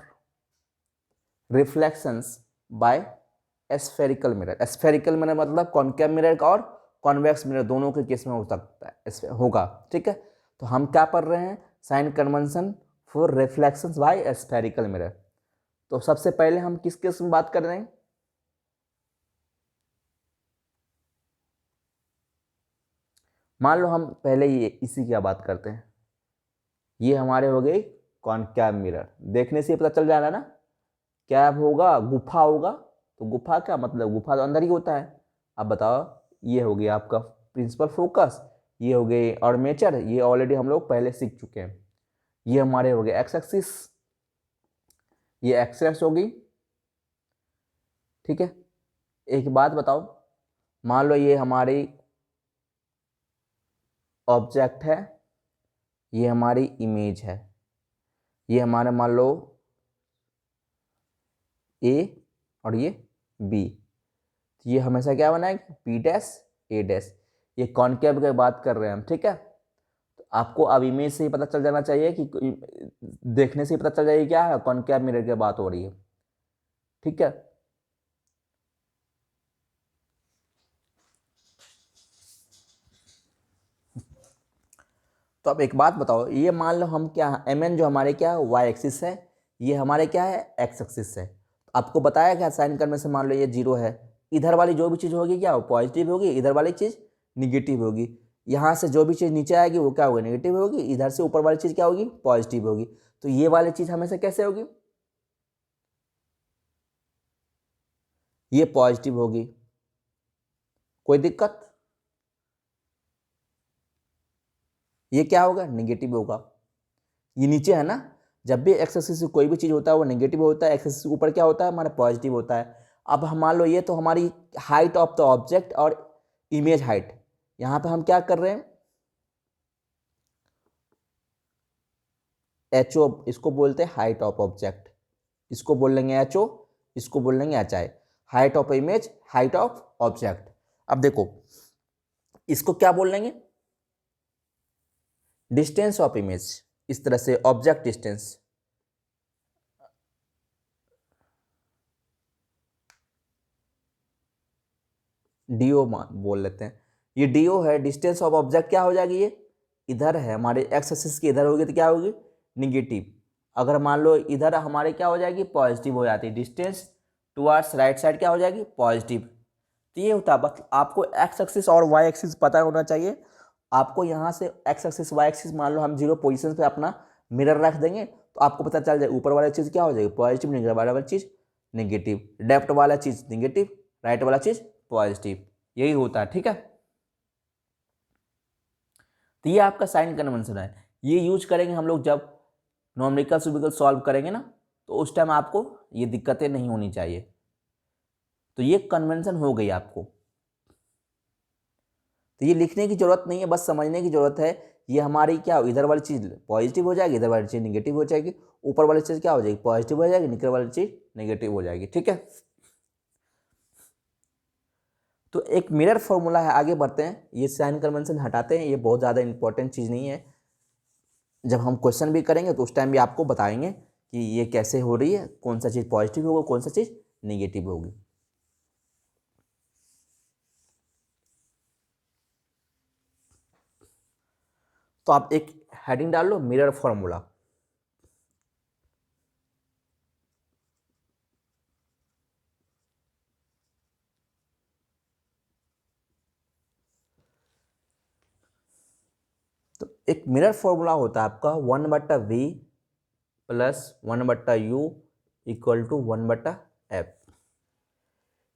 reflections by spherical mirror. spherical mirror मतलब कॉनकेव मिरर का और कॉन्वेक्स मिरर दोनों के केस में हो सकता है, होगा। ठीक है, तो हम क्या पढ़ रहे हैं, sign convention for reflections by spherical mirror. तो सबसे पहले हम किस केस में बात कर रहे हैं, मान लो हम पहले ये इसी की बात करते हैं। ये हमारे हो गई कॉनकेव मिरर, देखने से पता चल जाएगा ना क्या होगा, गुफा होगा। तो गुफा क्या मतलब, गुफा तो अंदर ही होता है। अब बताओ, ये हो गया आपका प्रिंसिपल फोकस, ये हो गई आर्मेचर, ये ऑलरेडी हम लोग पहले सीख चुके हैं। ये हमारे हो गए एक्स एक्सिस, ये एक्सेस होगी। ठीक है, एक बात बताओ, मान लो ये हमारी ऑब्जेक्ट है, ये हमारी इमेज है, ये हमारे मान लो ए और ये बी, तो ये हमेशा क्या बनाएगा, पी डैश ए डैश। ये कॉनकेव की बात कर रहे हैं हम। ठीक है, तो आपको अब इमेज से ही पता चल जाना चाहिए कि, देखने से ही पता चल जाएगी क्या है, कॉनकेव मिरर की बात हो रही है। ठीक है, तो अब एक बात बताओ, ये मान लो हम क्या, एम एन जो हमारे क्या है वाई एक्सिस है, ये हमारे क्या है एक्स एक्सिस है। तो आपको बताया क्या साइन करने से, मान लो ये जीरो है, इधर वाली जो भी चीज़ होगी क्या, वो पॉजिटिव होगी, इधर वाली चीज़ निगेटिव होगी। यहाँ से जो भी चीज़ नीचे आएगी वो क्या होगी, नेगेटिव होगी, इधर से ऊपर वाली चीज़ क्या होगी, पॉजिटिव होगी। तो ये वाली चीज़ हमेशा कैसे होगी, ये पॉजिटिव होगी, कोई दिक्कत। ये क्या होगा, नेगेटिव होगा। ये नीचे है ना, जब भी एक्स एक्सिस से कोई भी चीज़ होता है वो नेगेटिव होता है, एक्स एक्सिस से ऊपर क्या होता है हमारा पॉजिटिव होता है। अब हम मान लो ये तो हमारी हाइट ऑफ द ऑब्जेक्ट और इमेज हाइट, यहाँ पे हम क्या कर रहे हैं, एच ओ, इसको बोलते हैं हाइट ऑफ ऑब्जेक्ट, इसको बोल लेंगे एच ओ, इसको बोल लेंगे H I. Height of image, height of object. अब देखो इसको क्या बोल लेंगे, डिस्टेंस ऑफ इमेज, इस तरह से ऑब्जेक्ट डिस्टेंस, डीओ बोल लेते हैं। ये डीओ है, डिस्टेंस ऑफ ऑब्जेक्ट क्या हो जाएगी, ये इधर है हमारे एक्स एक्सिस की, इधर होगी तो क्या होगी, निगेटिव। अगर मान लो इधर हमारे क्या हो जाएगी, पॉजिटिव हो जाती है, डिस्टेंस टुवर्ड्स राइट साइड क्या हो जाएगी, पॉजिटिव। तो ये होता है, बस आपको एक्स एक्सिस और वाई एक्सिस पता होना चाहिए। आपको यहाँ से एक्स एक्सिस वाई एक्सिस मान लो हम 0 पोजीशन पे अपना मिरर रख देंगे तो आपको पता चल जाए ऊपर वाला चीज़ क्या हो जाएगी, पॉजिटिव, निगेटिव वाला चीज़ निगेटिव, लेफ्ट वाला चीज़ निगेटिव, राइट वाला चीज़ पॉजिटिव, यही होता है। ठीक है, तो ये आपका साइन कन्वेंशन है। ये यूज करेंगे हम लोग जब न्यूमेरिकल सुबिकल सॉल्व करेंगे ना, तो उस टाइम आपको ये दिक्कतें नहीं होनी चाहिए। तो ये कन्वेंशन हो गई आपको, तो ये लिखने की जरूरत नहीं है, बस समझने की जरूरत है। ये हमारी क्या, इधर वाली चीज़ पॉजिटिव हो जाएगी, इधर वाली चीज़ निगेटिव हो जाएगी, ऊपर वाली चीज़ क्या हो जाएगी, पॉजिटिव हो जाएगी, नीचे वाली चीज़ नेगेटिव हो जाएगी। ठीक है, तो एक मिरर फॉर्मूला है, आगे बढ़ते हैं। ये साइन कन्वेंशन हटाते हैं, ये बहुत ज़्यादा इंपॉर्टेंट चीज़ नहीं है। जब हम क्वेश्चन भी करेंगे तो उस टाइम भी आपको बताएंगे कि ये कैसे हो रही है, कौन सा चीज़ पॉजिटिव होगा, कौन सा चीज़ निगेटिव होगी। तो आप एक हेडिंग डाल लो, मिरर फॉर्मूला। तो एक मिरर फॉर्मूला होता है आपका 1/v plus 1/u equal to 1/f।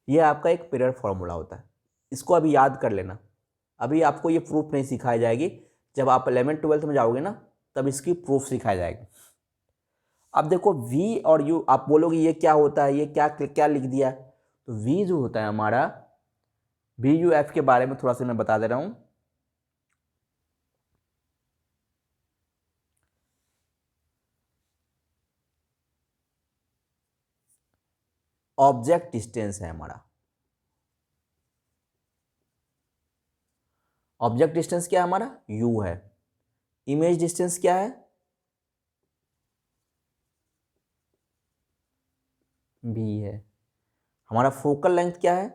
ये आपका एक मिरर फॉर्मूला होता है, इसको अभी याद कर लेना। अभी आपको ये प्रूफ नहीं सिखाई जाएगी, जब आप 11th-12th में जाओगे ना तब इसकी प्रूफ सिखाई जाएगी। अब देखो v और u, आप बोलोगे ये क्या होता है, ये क्या क्या लिख दिया। तो v जो होता है हमारा, वी यू एफ के बारे में थोड़ा सा मैं बता दे रहा हूँ। ऑब्जेक्ट डिस्टेंस है हमारा, ऑब्जेक्ट डिस्टेंस क्या है हमारा, u है। इमेज डिस्टेंस क्या है, v है। हमारा फोकल लेंथ क्या है,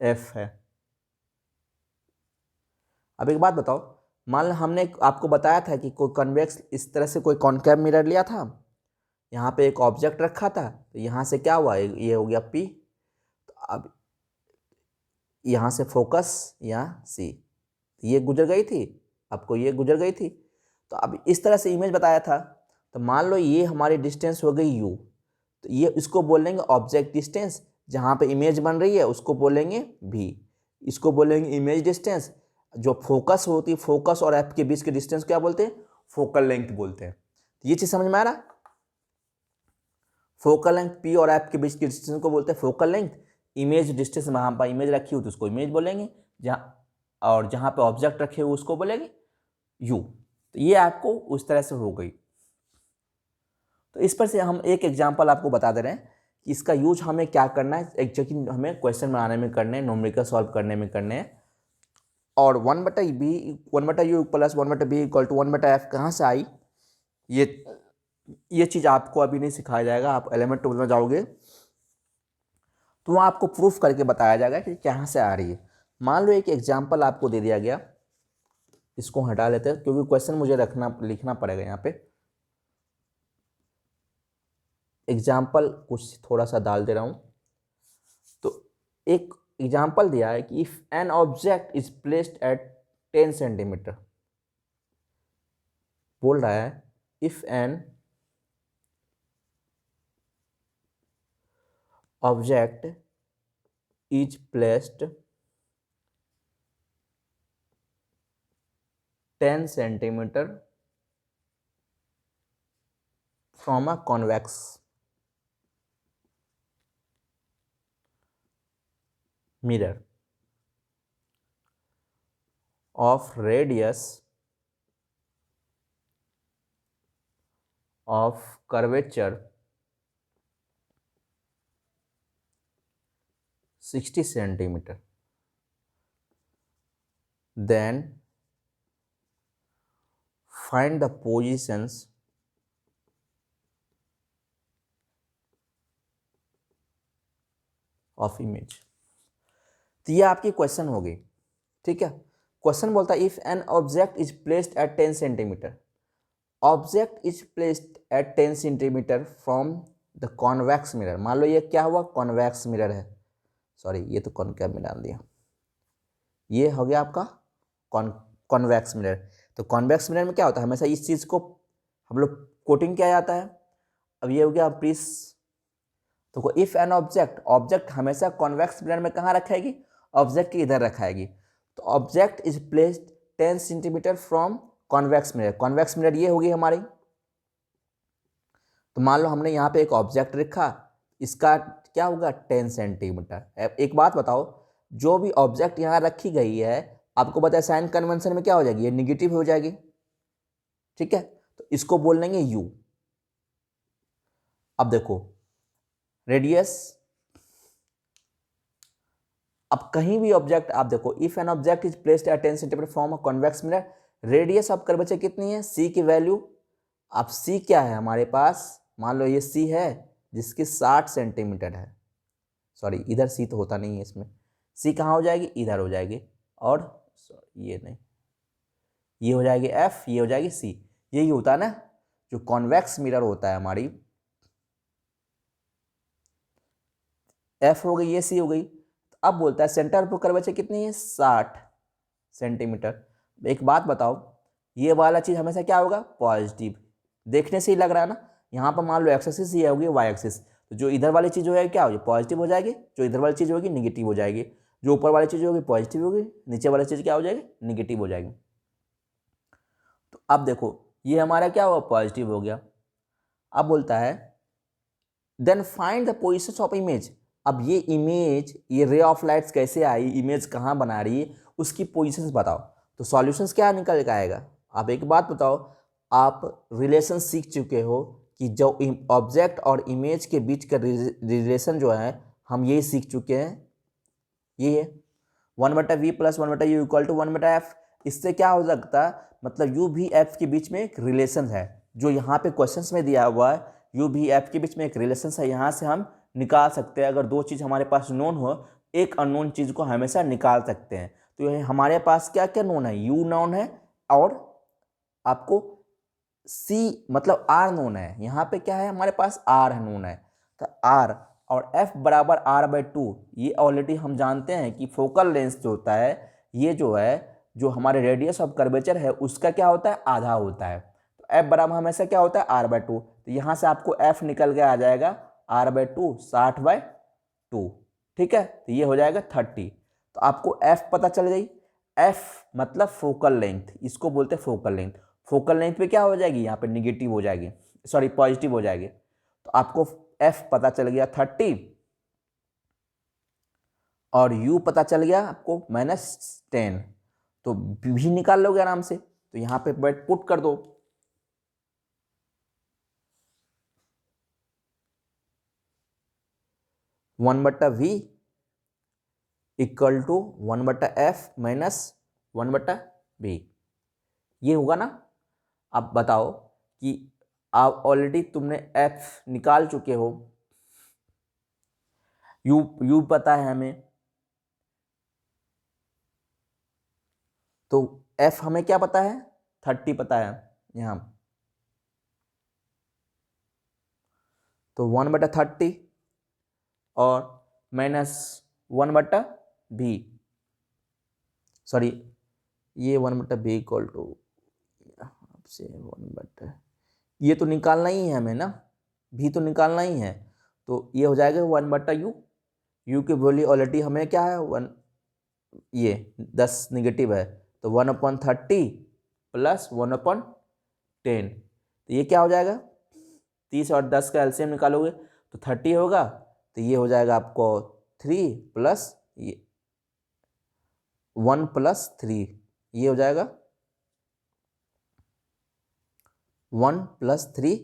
f है। अब एक बात बताओ, मान लो हमने आपको बताया था कि कोई कन्वेक्स, इस तरह से कोई कॉनकेव मिरर लिया था, यहाँ पे एक ऑब्जेक्ट रखा था, तो यहाँ से क्या हुआ, ये हो गया P। तो अब यहाँ से फोकस यहाँ C, ये गुजर गई थी, आपको ये गुजर गई थी। तो अब इस तरह से इमेज बताया था, तो मान लो ये हमारी डिस्टेंस हो गई u, तो ये इसको बोलेंगे ऑब्जेक्ट डिस्टेंस, जहाँ पे इमेज बन रही है उसको बोलेंगे v, इसको बोलेंगे इमेज डिस्टेंस। जो फोकस होती है, फोकस और एफ के बीच के डिस्टेंस क्या बोलते हैं, फोकल लेंथ बोलते हैं। तो ये चीज़ समझ में आ रहा, फोकल लेंथ पी और एफ के बीच के डिस्टेंस को बोलते हैं फोकल लेंथ। इमेज डिस्टेंस में यहाँ पर इमेज रखी हुई तो उसको इमेज बोलेंगे, जहाँ और जहाँ पे ऑब्जेक्ट रखे हुए उसको बोलेंगे यू। तो ये आपको उस तरह से हो गई। तो इस पर से हम एक एग्जांपल आपको बता दे रहे हैं कि इसका यूज हमें क्या करना है, एक्चुअली हमें क्वेश्चन बनाने में करने हैं, न्यूमेरिकल सॉल्व करने में करने हैं। और 1/b 1/u plus 1/b equal to 1/f कहाँ से आई, ये चीज़ आपको अभी नहीं सिखाया जाएगा। आप 11th-12th में जाओगे तो वहाँ आपको प्रूफ करके बताया जाएगा कि कहाँ से आ रही है। मान लो एक एग्जाम्पल आपको दे दिया गया, इसको हटा लेते हैं क्योंकि क्वेश्चन मुझे लिखना पड़ेगा यहाँ पे। एग्जाम्पल कुछ थोड़ा सा डाल दे रहा हूँ। तो एक एग्जाम्पल दिया है कि if an object is placed at 10 centimetre, बोल रहा है if an object is placed 10 centimetre from a convex mirror of radius of curvature 60 centimeter, then find the positions of image। तो ये आपकी क्वेश्चन हो गई, ठीक है। क्वेश्चन बोलता है if an object is placed at 10 centimetre, object is placed at 10 centimetre from the convex mirror. मान लो ये क्या हुआ, कॉन्वेक्स मिरर है, सॉरी ये तो कॉनकेव में डाल दिया, ये हो गया आपका कॉन्वेक्स मिरर। तो कॉन्वेक्स मिरर में क्या होता है, हमेशा इस चीज़ को हम लोग कोटिंग किया जाता है। अब ये हो गया प्लीज, तो इफ एन ऑब्जेक्ट, ऑब्जेक्ट हमेशा कॉन्वेक्स मिरर में कहाँ रखाएगी, ऑब्जेक्ट के इधर रखाएगी। तो object is placed 10 centimetre from convex mirror, convex mirror ये होगी हमारी। तो मान लो हमने यहाँ पे एक ऑब्जेक्ट रखा, इसका क्या होगा 10 सेंटीमीटर। एक बात बताओ, जो भी ऑब्जेक्ट यहाँ रखी गई है, आपको पता है साइन कन्वेंशन में क्या हो जाएगी, ये निगेटिव हो जाएगी, ठीक है। तो इसको बोल लेंगे यू। अब देखो रेडियस, अब कहीं भी ऑब्जेक्ट आप देखो, if an object is placed at 10 centimetre from a convex mirror, radius of curvature कितनी है, सी की वैल्यू। अब सी क्या है हमारे पास, मान लो ये सी है जिसकी 60 सेंटीमीटर है, सॉरी इधर सी तो होता नहीं है इसमें, सी कहाँ हो जाएगी, इधर हो जाएगी, और ये नहीं, ये हो जाएगी एफ, ये हो जाएगी सी। यही होता है ना, जो कॉन्वेक्स मिरर होता है हमारी, एफ हो गई, ये सी हो गई। तो अब बोलता है सेंटर ऑफ कर्वेचर कितनी है, 60 सेंटीमीटर। एक बात बताओ, ये वाला चीज़ हमेशा क्या होगा, पॉजिटिव। देखने से ही लग रहा है ना, यहाँ पर मान लो एक्स एक्सिस, ये होगी वाई एक्सिस, तो जो इधर वाली चीज़ हो जाएगी क्या होगी, पॉजिटिव हो जाएगी, जो इधर वाली चीज़ होगी निगेटिव हो जाएगी, जो ऊपर वाली चीज़ होगी पॉजिटिव होगी, नीचे वाली चीज़ क्या हो जाएगी, निगेटिव हो जाएगी। तो अब देखो ये हमारा क्या हुआ, पॉजिटिव हो गया। अब बोलता है then find the positions of image. अब ये इमेज, ये रे ऑफ लाइट्स कैसे आई, इमेज कहाँ बना रही है, उसकी पोजिशंस बताओ। तो सॉल्यूशंस क्या निकल के आएगा। आप एक बात बताओ, आप रिलेशन सीख चुके हो कि जो ऑब्जेक्ट और इमेज के बीच का रिलेशन जो है, हम यही सीख चुके हैं, ये है 1/v + 1/u = 1/f। इससे क्या हो सकता है, मतलब u भी f के बीच में एक रिलेशन है, जो यहाँ पे क्वेश्चंस में दिया हुआ है, u भी f के बीच में एक रिलेशन है, यहाँ से हम निकाल सकते हैं। अगर दो चीज़ हमारे पास नोन हो, एक अननोन चीज़ को हमेशा निकाल सकते हैं। तो ये हमारे पास क्या क्या नोन है, u नोन है, और आपको c मतलब r नोन है। यहाँ पे क्या है हमारे पास, r है नोन है, तो r और f = r/2। ये ऑलरेडी हम जानते हैं कि फोकल लेंथ जो होता है, ये जो है, जो हमारे रेडियस ऑफ कर्वेचर है, उसका क्या होता है, आधा होता है। तो f बराबर हमेशा क्या होता है, r/2। तो यहाँ से आपको f निकल के आ जाएगा r/2, 60/2, ठीक है। तो ये हो जाएगा 30। तो आपको f पता चल गई, f मतलब फोकल लेंथ, इसको बोलते हैं फोकल लेंथ। फोकल लेंथ पे क्या हो जाएगी, यहाँ पे निगेटिव हो जाएगी, सॉरी पॉजिटिव हो जाएगी। तो आपको f पता चल गया 30, और u पता चल गया आपको -10। तो भी निकाल लोगे आराम से। तो यहाँ पे पुट कर दो, वन बट्टा v = 1/f - 1/b, ये होगा ना। अब बताओ कि आप ऑलरेडी तुमने f निकाल चुके हो, u पता है हमें, तो f हमें क्या पता है, 30 पता है यहाँ। तो 1/30 और -1/b, सॉरी ये 1/b = से 1/, ये तो निकालना ही है हमें ना, भी तो निकालना ही है। तो ये हो जाएगा 1/u, u की वैल्यू ऑलरेडी हमें क्या है 1, ये 10 निगेटिव है, तो 1/30 + 1/10। तो ये क्या हो जाएगा, 30 और 10 का एलसीएम निकालोगे तो 30 होगा। तो ये हो जाएगा आपको 3 + ये 1 + 3, ये हो जाएगा 1 + 3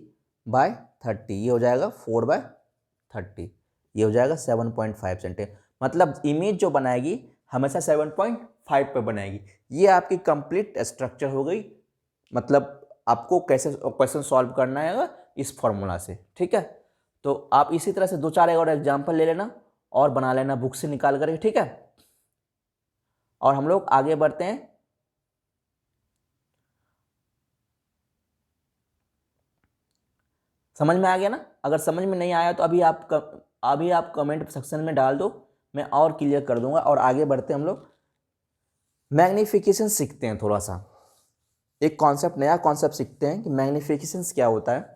बाय 30, ये हो जाएगा 4/30, ये हो जाएगा 7.5 सेंटीमीटर। मतलब इमेज जो बनाएगी हमेशा 7.5 पे बनाएगी। ये आपकी कंप्लीट स्ट्रक्चर हो गई। मतलब आपको कैसे क्वेश्चन सॉल्व करना है इस फॉर्मूला से, ठीक है। तो आप इसी तरह से 2-4 और एग्जाम्पल ले लेना और बना लेना बुक से निकाल करके, ठीक है। और हम लोग आगे बढ़ते हैं। समझ में आ गया ना? अगर समझ में नहीं आया तो अभी आप कमेंट सेक्शन में डाल दो, मैं और क्लियर कर दूंगा। और आगे बढ़ते हैं हम लोग, मैग्निफिकेशन सीखते हैं। थोड़ा सा एक कॉन्सेप्ट, नया कॉन्सेप्ट सीखते हैं कि मैग्निफिकेशन क्या होता है।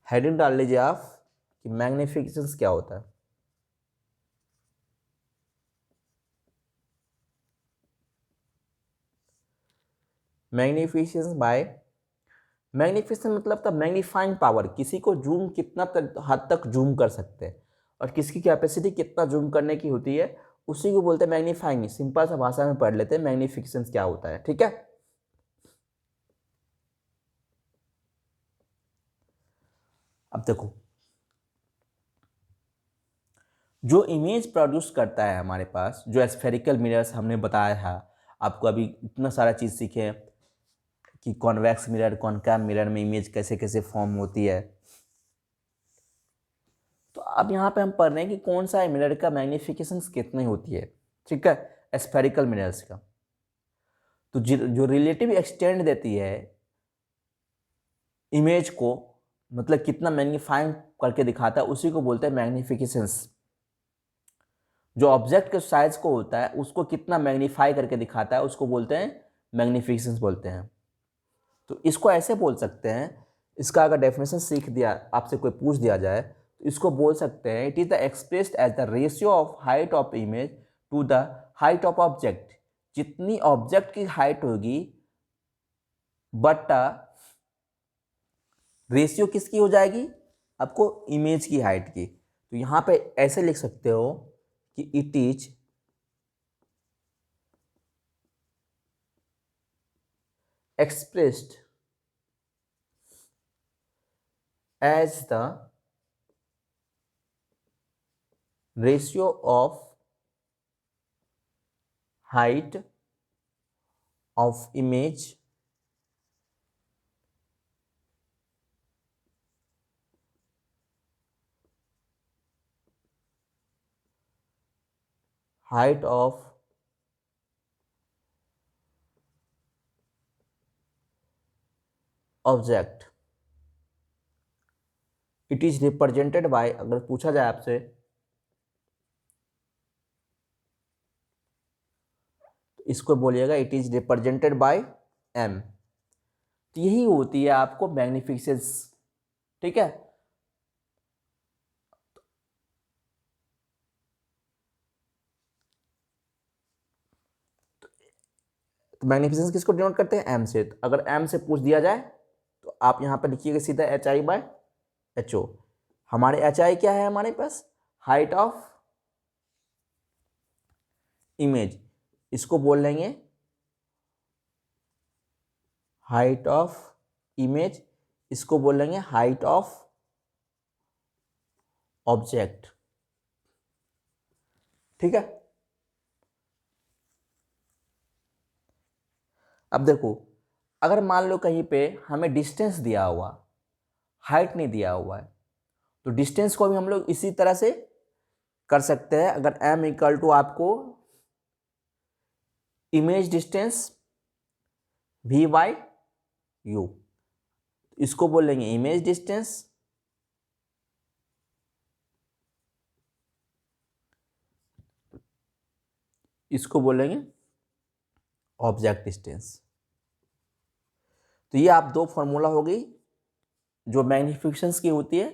हेडिंग डाल लीजिए आप कि मैग्निफिकेशन क्या होता है। मैग्निफिकेशन मतलब था मैग्नीफाइंग पावर, किसी को जूम कितना हद तक जूम कर सकते हैं और किसकी कैपेसिटी कितना जूम करने की होती है, उसी को बोलते हैं मैग्नीफाइंग। सिंपल सा भाषा में पढ़ लेते हैं मैग्निफिकेशन क्या होता है, ठीक है। अब देखो, जो इमेज प्रोड्यूस करता है हमारे पास, जो स्फेरिकल मिरर्स हमने बताया था आपको, अभी इतना सारा चीज़ सीखे कि कॉन्वेक्स मिरर, कॉनकैव मिरर में इमेज कैसे कैसे फॉर्म होती है। तो अब यहाँ पे हम पढ़ रहे हैं कि कौन सा मिरर का मैग्निफिकेशन कितनी होती है, ठीक है, स्फेरिकल मिरर्स का। तो जो रिलेटिव एक्सटेंड देती है इमेज को, मतलब कितना मैग्नीफाइंग करके दिखाता है, उसी को बोलते हैं मैग्निफिकेशंस। जो ऑब्जेक्ट के साइज को होता है उसको कितना मैग्नीफाई करके दिखाता है, उसको बोलते हैं मैग्निफिकेशंस बोलते हैं। तो इसको ऐसे बोल सकते हैं, इसका अगर डेफिनेशन सीख दिया, आपसे कोई पूछ दिया जाए तो इसको बोल सकते हैं, it is the expressed as the ratio of height of image to the height of object. जितनी ऑब्जेक्ट की हाइट होगी बट्टा रेशियो किसकी हो जाएगी, आपको इमेज की हाइट की। तो यहाँ पे ऐसे लिख सकते हो कि it is expressed as the ratio of height of image height of object. It is represented by, अगर पूछा जाए आपसे तो इसको बोलिएगा it is represented by M. तो यही होती है आपको मैग्निफिकेशंस, ठीक है। तो मैग्निफिकेशंस किसको डिनोट करते हैं, एम से। तो अगर एम से पूछ दिया जाए तो आप यहाँ पर लिखिएगा सीधा HI/HO। हमारे HI क्या है, हमारे पास हाइट ऑफ इमेज, इसको बोल लेंगे हाइट ऑफ इमेज, इसको बोल लेंगे हाइट ऑफ ऑब्जेक्ट, ठीक है। अब देखो, अगर मान लो कहीं पे हमें डिस्टेंस दिया हुआ, हाइट नहीं दिया हुआ है, तो डिस्टेंस को भी हम लोग इसी तरह से कर सकते हैं। अगर m इक्वल टू आपको इमेज डिस्टेंस V/U, इसको बोलेंगे इमेज डिस्टेंस, इसको बोलेंगे ऑब्जेक्ट डिस्टेंस। तो ये आप दो फॉर्मूला हो गई जो मैग्निफिकेशंस की होती है,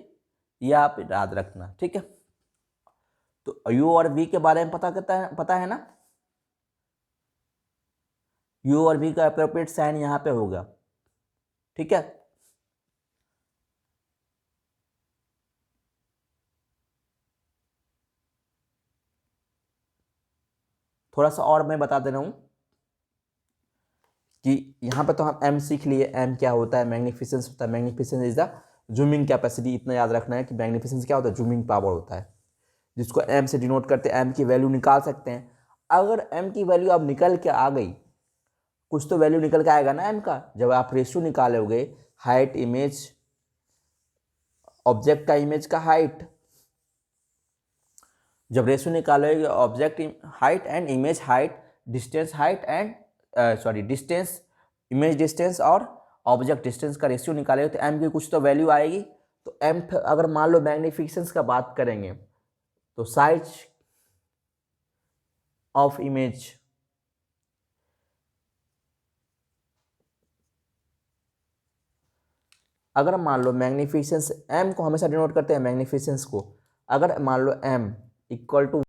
ये आप याद रखना, ठीक है। तो U और V के बारे में पता है ना। U और V का अप्रोप्रिएट साइन यहाँ पे होगा, ठीक है। थोड़ा सा और मैं बता दे रहा हूं कि यहाँ पे तो हम एम सीख लिए, एम क्या होता है, मैग्निफिसेंस होता है, magnificence is the zooming capacity. इतना याद रखना है कि मैग्निफिसेंस क्या होता है, जूमिंग पावर होता है, जिसको एम से डिनोट करते हैं। एम की वैल्यू निकाल सकते हैं। अगर एम की वैल्यू अब निकल के आ गई, कुछ तो वैल्यू निकल के आएगा ना एम का, जब आप रेशियो निकालोगे हाइट इमेज ऑब्जेक्ट का, इमेज का हाइट, जब रेशियो निकालोगे object height and image height, distance height and sorry distance, image distance और ऑब्जेक्ट डिस्टेंस का रेशियो निकालेंगे तो एम की कुछ तो वैल्यू आएगी। तो एम, अगर मान लो मैग्निफिकेशंस का बात करेंगे तो साइज ऑफ इमेज, अगर मान लो मैग्निफिकेशंस एम को हमेशा डिनोट करते हैं मैग्निफिकेशंस को, अगर मान लो एम इक्वल टू